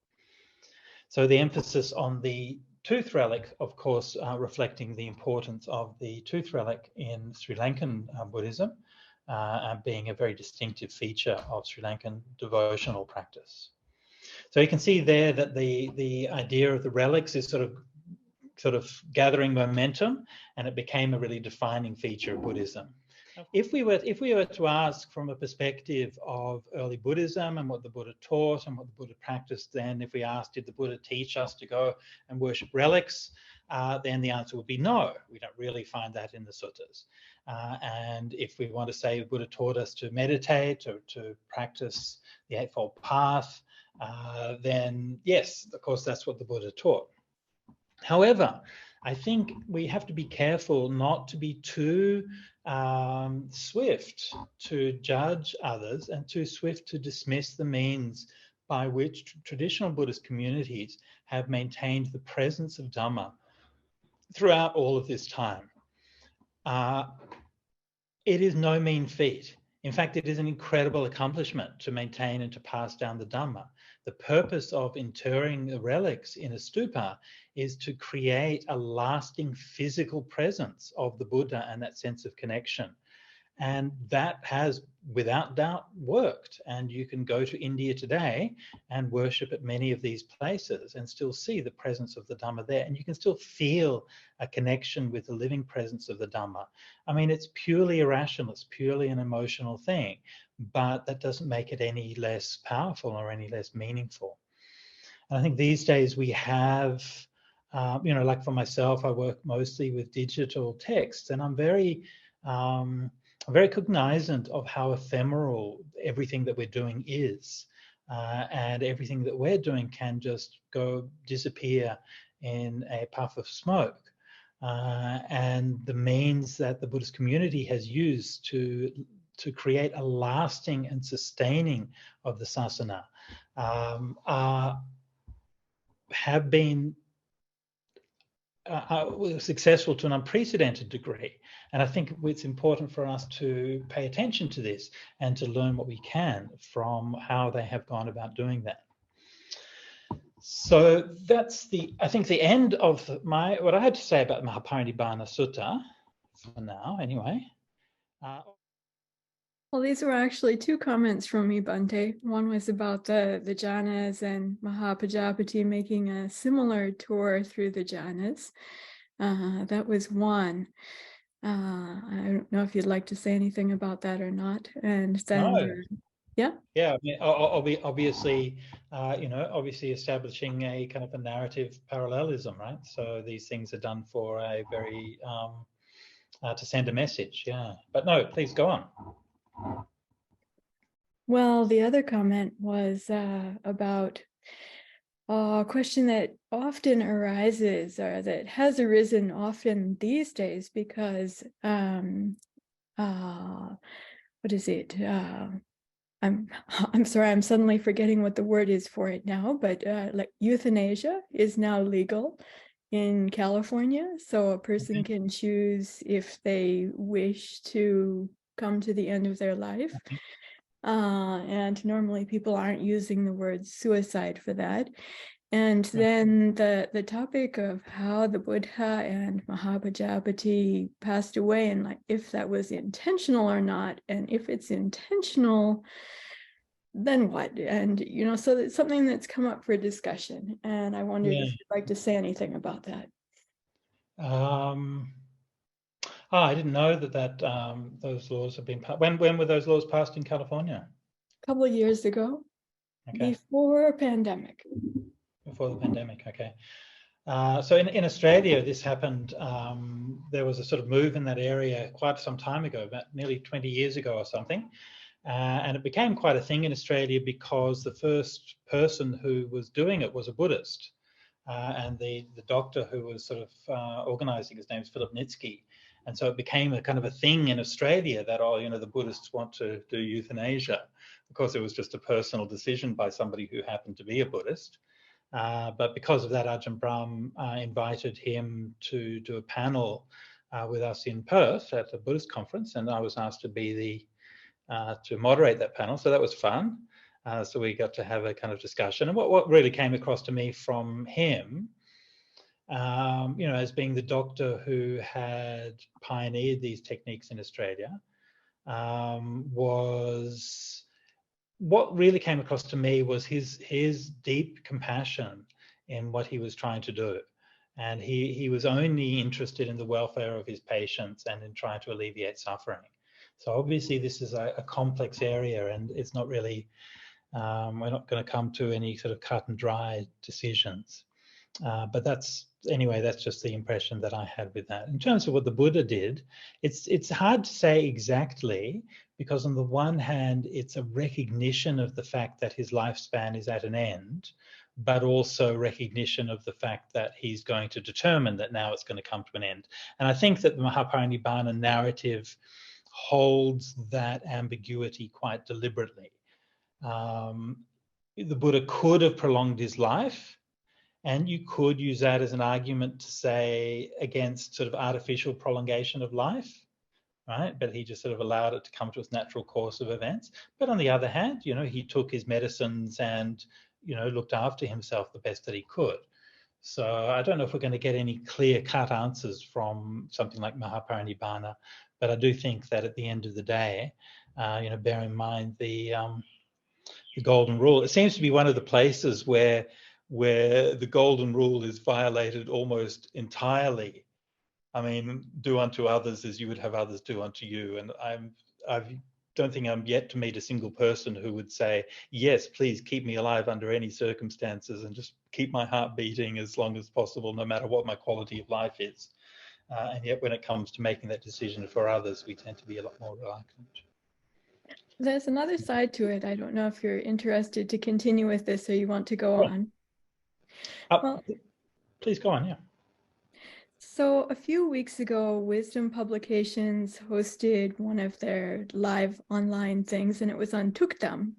So the emphasis on the tooth relic, of course, reflecting the importance of the tooth relic in Sri Lankan Buddhism, being a very distinctive feature of Sri Lankan devotional practice. So you can see there that the idea of the relics is sort of gathering momentum, and it became a really defining feature of Buddhism. If we were to ask from a perspective of early Buddhism and what the Buddha taught and what the Buddha practiced, then if we asked, did the Buddha teach us to go and worship relics, then the answer would be no. We don't really find that in the suttas. And if we want to say the Buddha taught us to meditate, to practice the Eightfold Path, then yes, of course, that's what the Buddha taught. However, I think we have to be careful not to be too swift to judge others and too swift to dismiss the means by which traditional Buddhist communities have maintained the presence of Dhamma throughout all of this time. It is no mean feat. In fact, it is an incredible accomplishment to maintain and to pass down the Dhamma. the purpose of interring the relics in a stupa is to create a lasting physical presence of the Buddha and that sense of connection. And that has, without doubt, worked. And you can go to India today and worship at many of these places and still see the presence of the Dhamma there. And you can still feel a connection with the living presence of the Dhamma. I mean, it's purely irrational, it's purely an emotional thing, but that doesn't make it any less powerful or any less meaningful. And I think these days we have, like for myself, I work mostly with digital texts, and I'm very cognizant of how ephemeral everything that we're doing is. And everything that we're doing can just go disappear in a puff of smoke. And the means that the Buddhist community has used to create a lasting and sustaining of the sasana have been successful to an unprecedented degree. And I think it's important for us to pay attention to this and to learn what we can from how they have gone about doing that. So that's I think the end of what I had to say about the Maha parinibba Sutta for now, anyway. Well, these were actually two comments from me, Bhante. One was about the jhanas and Maha Pajapati making a similar tour through the jhanas. That was one. I don't know if you'd like to say anything about that or not. And then, yeah. Yeah, I mean, obviously, obviously establishing a kind of a narrative parallelism, right? So these things are done for a very to send a message, yeah. But no, please go on. Well, the other comment was about a question that often arises, or that has arisen often these days, because what is it? I'm sorry, I'm suddenly forgetting what the word is for it now, but like euthanasia is now legal in California, so a person can choose if they wish to come to the end of their life. And normally people aren't using the word suicide for that. And then the topic of how the Buddha and Maha Pajapati passed away, and like if that was intentional or not, and if it's intentional, then what? And so it's something that's come up for discussion. And I wondered if you'd like to say anything about that. I didn't know that those laws have been passed. When were those laws passed in California? A couple of years ago, before a pandemic. Before the pandemic, okay. So in Australia, this happened. There was a sort of move in that area quite some time ago, about nearly 20 years ago or something. And it became quite a thing in Australia because the first person who was doing it was a Buddhist. And the doctor who was sort of organizing, his name's Philip Nitsky. And so it became a kind of a thing in Australia that, the Buddhists want to do euthanasia. Of course, it was just a personal decision by somebody who happened to be a Buddhist. But because of that, Ajahn Brahm invited him to do a panel with us in Perth at a Buddhist conference, and I was asked to be to moderate that panel. So that was fun. So we got to have a kind of discussion. And what really came across to me from him, as being the doctor who had pioneered these techniques in Australia, was what really came across to me was his deep compassion in what he was trying to do. And he was only interested in the welfare of his patients and in trying to alleviate suffering. So obviously this is a complex area, and it's not really, we're not going to come to any sort of cut and dry decisions. But that's just the impression that I had with that. In terms of what the Buddha did, it's hard to say exactly, because on the one hand, it's a recognition of the fact that his lifespan is at an end, but also recognition of the fact that he's going to determine that now it's going to come to an end. And I think that the Maha parinibba narrative holds that ambiguity quite deliberately. The Buddha could have prolonged his life, and you could use that as an argument to say against sort of artificial prolongation of life, right? But he just sort of allowed it to come to its natural course of events. But on the other hand, he took his medicines and looked after himself the best that he could. So I don't know if we're going to get any clear-cut answers from something like Maha parinibba, but I do think that at the end of the day, bear in mind the golden rule. It seems to be one of the places where the golden rule is violated almost entirely. I mean, do unto others as you would have others do unto you. And I don't think I'm yet to meet a single person who would say, yes, please keep me alive under any circumstances and just keep my heart beating as long as possible, no matter what my quality of life is. And yet when it comes to making that decision for others, we tend to be a lot more reluctant. There's another side to it. I don't know if you're interested to continue with this or you want to go on. Well, please go on, yeah. So a few weeks ago, Wisdom Publications hosted one of their live online things, and it was on Tukdam,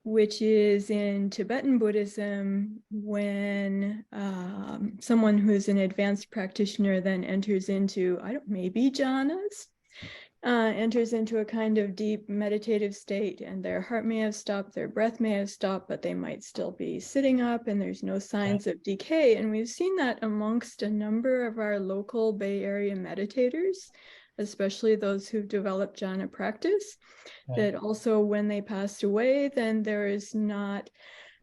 which is in Tibetan Buddhism when someone who's an advanced practitioner then enters into, maybe jhanas, enters into a kind of deep meditative state, and their heart may have stopped, their breath may have stopped, but they might still be sitting up and there's no signs of decay. And we've seen that amongst a number of our local Bay Area meditators, especially those who've developed jhana practice, that also when they passed away, then there is not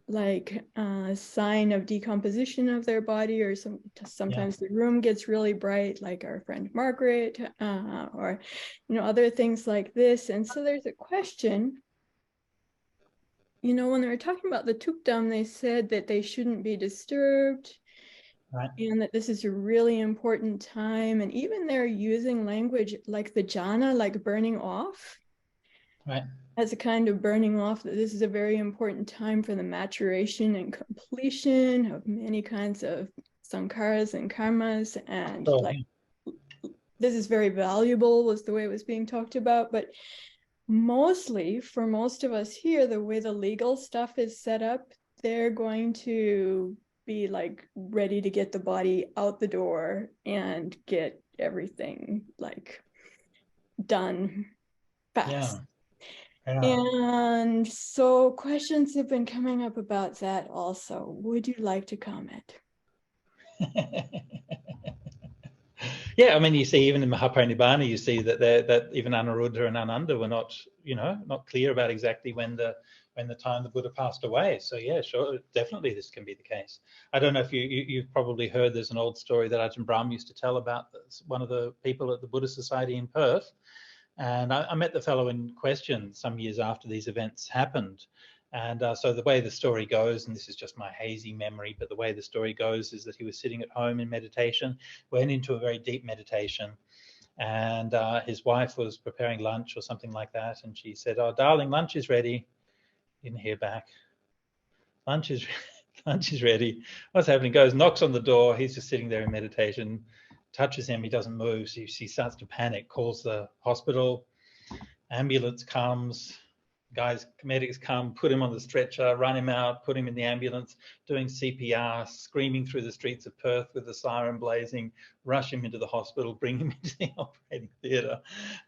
like a sign of decomposition of their body, or sometimes the room gets really bright, like our friend Margaret, or other things like this. And so there's a question, when they were talking about the Tukdam, they said that they shouldn't be disturbed, and that this is a really important time. And even they're using language like the jhana, like burning off. As a kind of burning off, that this is a very important time for the maturation and completion of many kinds of sankharas and karmas. And this is very valuable, was the way it was being talked about. But mostly, for most of us here, the way the legal stuff is set up, they're going to be like ready to get the body out the door and get everything like done fast. And so questions have been coming up about that also. Would you like to comment? Yeah, I mean, you see, even in Maha parinibba, you see that even Anuruddha and Ananda were not clear about exactly when the time the Buddha passed away. So yeah, sure, definitely this can be the case. I don't know if you've probably heard, there's an old story that Ajahn Brahm used to tell about this, one of the people at the Buddhist Society in Perth. And I met the fellow in question some years after these events happened. And so the way the story goes, and this is just my hazy memory, but the way the story goes is that he was sitting at home in meditation, went into a very deep meditation, and his wife was preparing lunch or something like that. And she said, "Oh, darling, lunch is ready." Didn't hear back. Lunch is ready. What's happening? Goes, knocks on the door. He's just sitting there in meditation. Touches him, he doesn't move. So she starts to panic, calls the hospital, ambulance comes, medics come, put him on the stretcher, run him out, put him in the ambulance, doing CPR, screaming through the streets of Perth with the siren blazing, rush him into the hospital, bring him into the operating theatre.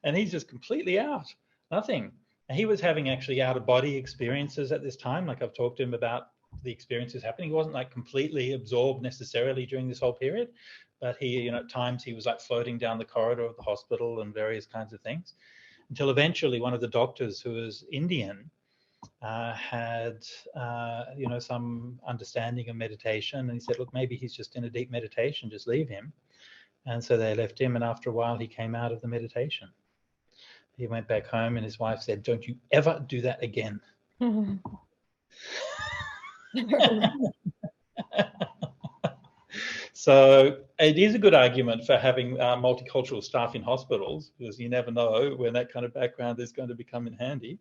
And he's just completely out, nothing. And he was having actually out-of-body experiences at this time, like I've talked to him about the experiences happening. He wasn't like completely absorbed necessarily during this whole period, but he, at times he was like floating down the corridor of the hospital and various kinds of things, until eventually one of the doctors, who was Indian, had, some understanding of meditation. And he said, look, maybe he's just in a deep meditation, just leave him. And so they left him. And after a while, he came out of the meditation. He went back home and his wife said, don't you ever do that again. So it is a good argument for having multicultural staff in hospitals, because you never know when that kind of background is going to become in handy.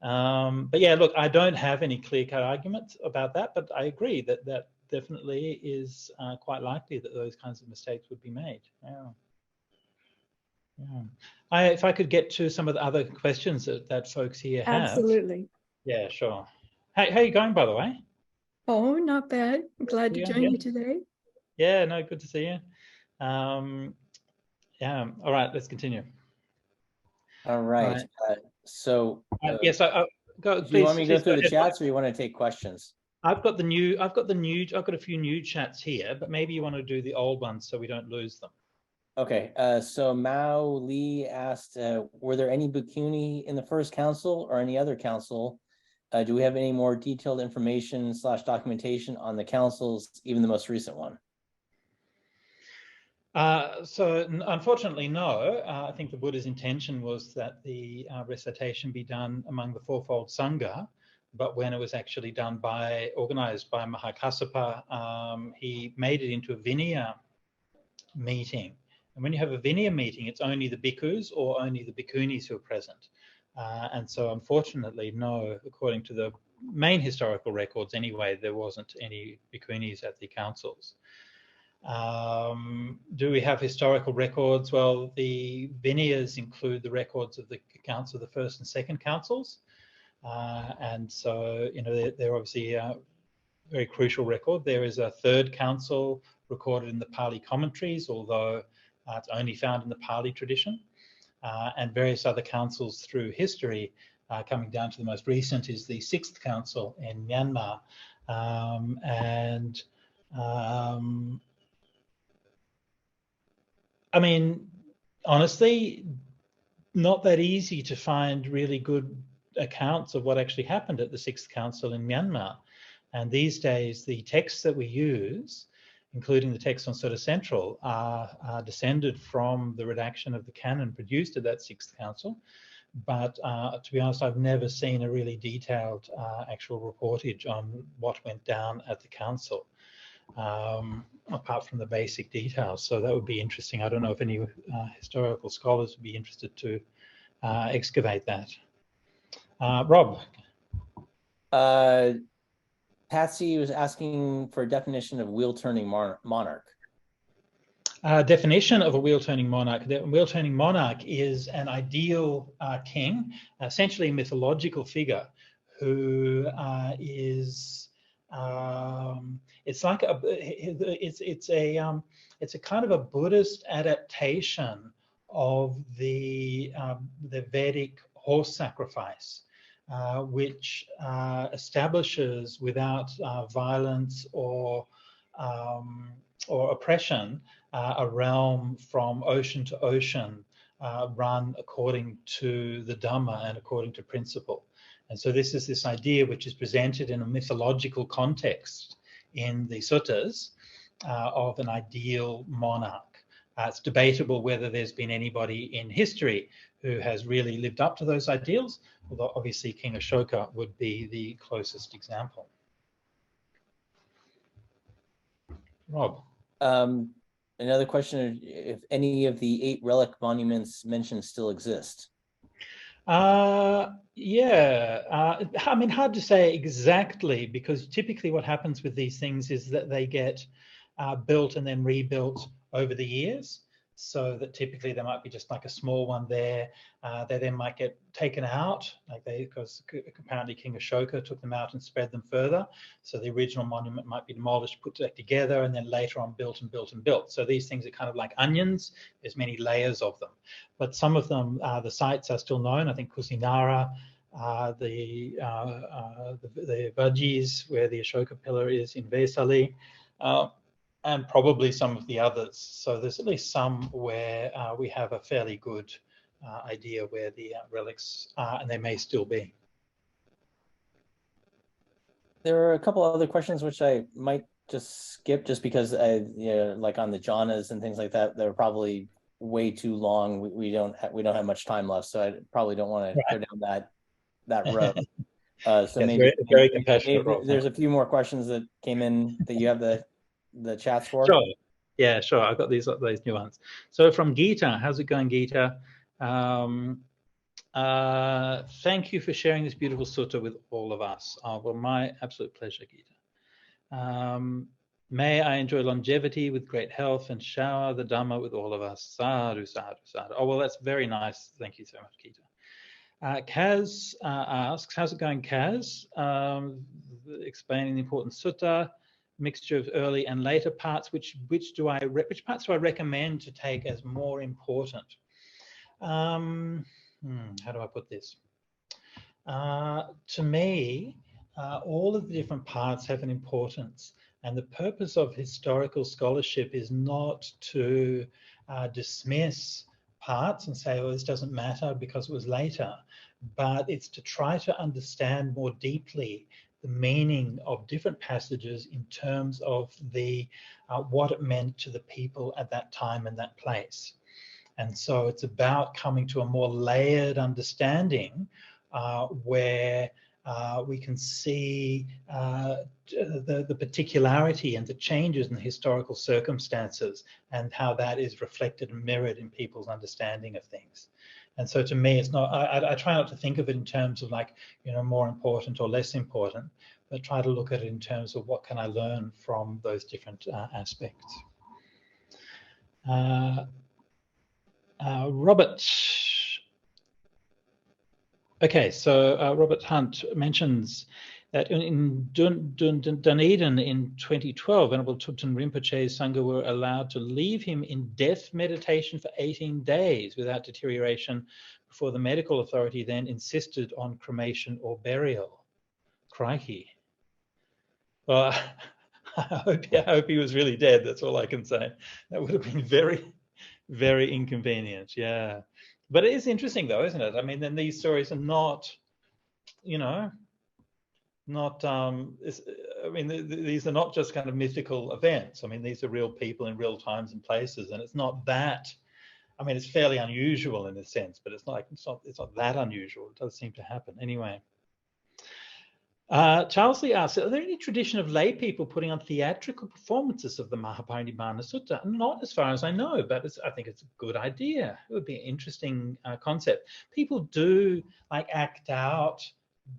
But yeah, look, I don't have any clear-cut arguments about that, but I agree that definitely is quite likely that those kinds of mistakes would be made. If I could get to some of the other questions that folks here have. Absolutely. Yeah, sure. Hey, how are you going, by the way? Oh, not bad. I'm glad to join you today. Yeah, no, good to see you. All right, let's continue. All right. So yes, go. Do you want me to go through the chats, or you want to take questions? I've got a few new chats here, but maybe you want to do the old ones so we don't lose them. Okay, so Mao Lee asked, were there any bhikkhuni in the first council or any other council? Do we have any more detailed information / documentation on the councils, even the most recent one? So unfortunately, no. I think the Buddha's intention was that the recitation be done among the fourfold Sangha, but when it was actually done organized by Maha Kassapa, he made it into a Vinaya meeting. And when you have a Vinaya meeting, it's only the bhikkhus or only the bhikkhunis who are present. And so unfortunately, no, according to the main historical records anyway, there wasn't any bhikkhunis at the councils. Do we have historical records? Well, the Vinayas include the records of the accounts of the first and second councils. And so, you know, they're obviously a very crucial record. There is a third council recorded in the Pali commentaries, although it's only found in the Pali tradition, and various other councils through history. Coming down to the most recent is the Sixth Council in Myanmar. I mean, honestly, not that easy to find really good accounts of what actually happened at the Sixth Council in Myanmar. And these days, the texts that we use, including the text on Sutta Central, are descended from the redaction of the canon produced at that Sixth Council. But to be honest, I've never seen a really detailed actual reportage on what went down at the council, apart from the basic details. So that would be interesting. I don't know if any historical scholars would be interested to excavate that. Rob. Patsy was asking for a definition of wheel-turning monarch. Definition of a wheel-turning monarch. The wheel-turning monarch is an ideal king, essentially a mythological figure who is. It's like it's a kind of a Buddhist adaptation of the Vedic horse sacrifice, which establishes without violence or oppression a realm from ocean to ocean, run according to the Dhamma and according to principle. And so this idea which is presented in a mythological context in the suttas of an ideal monarch. It's debatable whether there's been anybody in history who has really lived up to those ideals, although obviously King Ashoka would be the closest example. Rob. Another question, if any of the 8 relic monuments mentioned still exist? Yeah, I mean, hard to say exactly, because typically what happens with these things is that they get built and then rebuilt over the years. So that typically there might be just like a small one there. They then might get taken out, because apparently King Ashoka took them out and spread them further. So the original monument might be demolished, put back together, and then later on built and built and built. So these things are kind of like onions. There's many layers of them, but some of them, the sites are still known. I think Kusinara, the Vajis, where the Ashoka pillar is in Vesali. And probably some of the others. So there's at least some where we have a fairly good idea where the relics are, and they may still be. There are a couple other questions which I might just skip, just because like on the jhanas and things like that, they're probably way too long. We don't have much time left, so I probably don't want to go down that road. So yes, maybe very compassionate. Maybe there's a few more questions that came in that you have the chats for. Sure. Yeah, sure. I've got those new ones. So from Geeta, how's it going, Geeta? Thank you for sharing this beautiful sutta with all of us. Well, my absolute pleasure, Geeta. May I enjoy longevity with great health and shower the Dhamma with all of us. Sadhu, sadhu, sadhu. Oh, well, that's very nice. Thank you so much, Geeta. Kaz asks, how's it going, Kaz? Explaining the important sutta. Mixture of early and later parts. Which parts do I recommend to take as more important? How do I put this? To me, all of the different parts have an importance. And the purpose of historical scholarship is not to dismiss parts and say, oh, this doesn't matter because it was later, but it's to try to understand more deeply the meaning of different passages in terms of the what it meant to the people at that time and that place. And so it's about coming to a more layered understanding where we can see the particularity and the changes in the historical circumstances and how that is reflected and mirrored in people's understanding of things. And so to me, it's not, I try not to think of it in terms of like, you know, more important or less important, but try to look at it in terms of what can I learn from those different aspects. Robert. Okay, so Robert Hunt mentions that in Dunedin in 2012, Venerable Thubten Rinpoche's Sangha were allowed to leave him in death meditation for 18 days without deterioration before the medical authority then insisted on cremation or burial. Crikey. Well, I hope he was really dead. That's all I can say. That would have been very, very inconvenient. Yeah. But it is interesting though, isn't it? I mean, then these stories are not, you know, not, I mean, these are not just kind of mythical events. I mean, these are real people in real times and places, and it's not that, I mean, it's fairly unusual in a sense, but it's not that unusual. It does seem to happen. Anyway. Charles Lee asks, are there any tradition of lay people putting on theatrical performances of the Maha parinibba Sutta? Not as far as I know, but I think it's a good idea. It would be an interesting concept. People do like act out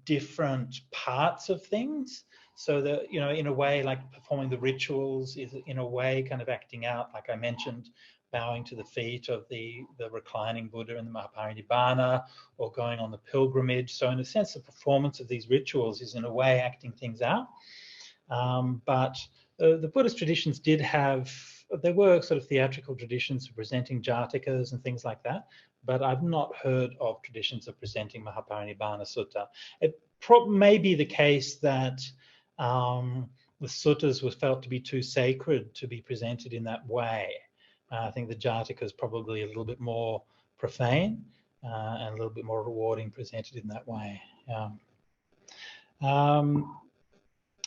different parts of things. So that, you know, in a way, like performing the rituals is in a way kind of acting out, like I mentioned, bowing to the feet of the reclining Buddha in the Maha parinibba, or going on the pilgrimage. So in a sense, the performance of these rituals is in a way acting things out. But the Buddhist traditions did have, there were sort of theatrical traditions of presenting jatakas and things like that, but I've not heard of traditions of presenting Maha parinibba Sutta. It may be the case that the suttas were felt to be too sacred to be presented in that way. I think the Jataka is probably a little bit more profane and a little bit more rewarding presented in that way.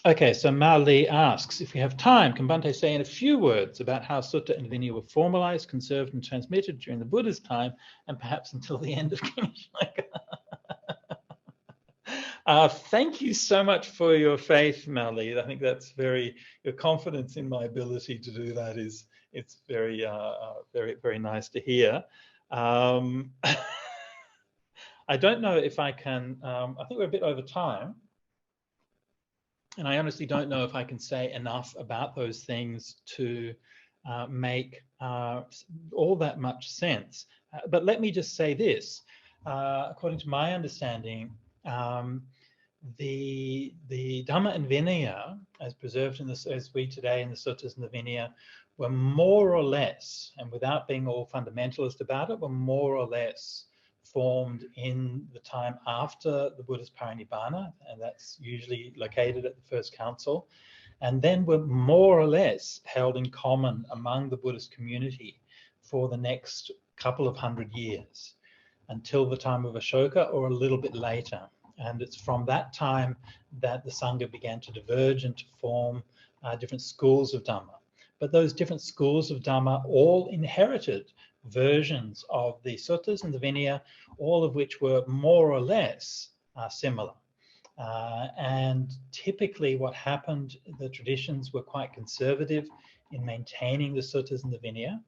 Okay, so Mali asks, if we have time, can Bhante say in a few words about how Sutta and Vinaya were formalized, conserved and transmitted during the Buddha's time and perhaps until the end of King Shaka? Thank you so much for your faith, Mali. I think that's your confidence in my ability to do that it's very, very nice to hear. I don't know if I can, I think we're a bit over time. And I honestly don't know if I can say enough about those things to make all that much sense. But let me just say this. According to my understanding, the Dhamma and Vinaya, as preserved as we today in the Suttas and the Vinaya, were more or less, and without being all fundamentalist about it, were more or less formed in the time after the Buddha's parinibbana, and that's usually located at the first council, and then were more or less held in common among the Buddhist community for the next couple of 100 years until the time of Ashoka or a little bit later. And it's from that time that the Sangha began to diverge and to form different schools of Dhamma. But those different schools of Dhamma all inherited versions of the suttas and the Vinaya, all of which were more or less similar. And typically what happened, the traditions were quite conservative in maintaining the suttas and the Vinaya,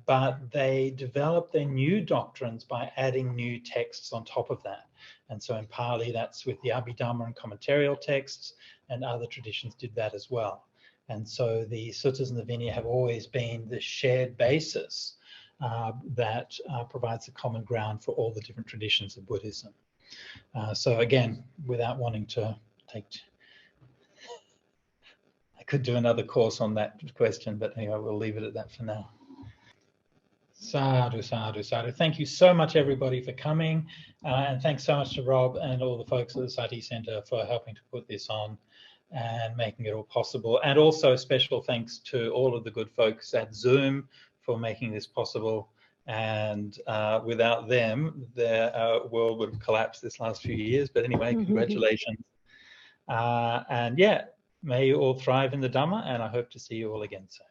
but they developed their new doctrines by adding new texts on top of that. And so in Pali, that's with the Abhidhamma and commentarial texts, and other traditions did that as well. And so the suttas and the Vinaya have always been the shared basis that provides a common ground for all the different traditions of Buddhism. So again, without wanting to take, I could do another course on that question, but anyway, we'll leave it at that for now. Sadhu, sadhu, sadhu. Thank you so much, everybody, for coming. And thanks so much to Rob and all the folks at the Sati Centre for helping to put this on and making it all possible. And also special thanks to all of the good folks at Zoom for making this possible. And without them, the world would have collapsed this last few years. But anyway, congratulations. And yeah, may you all thrive in the Dhamma, and I hope to see you all again soon.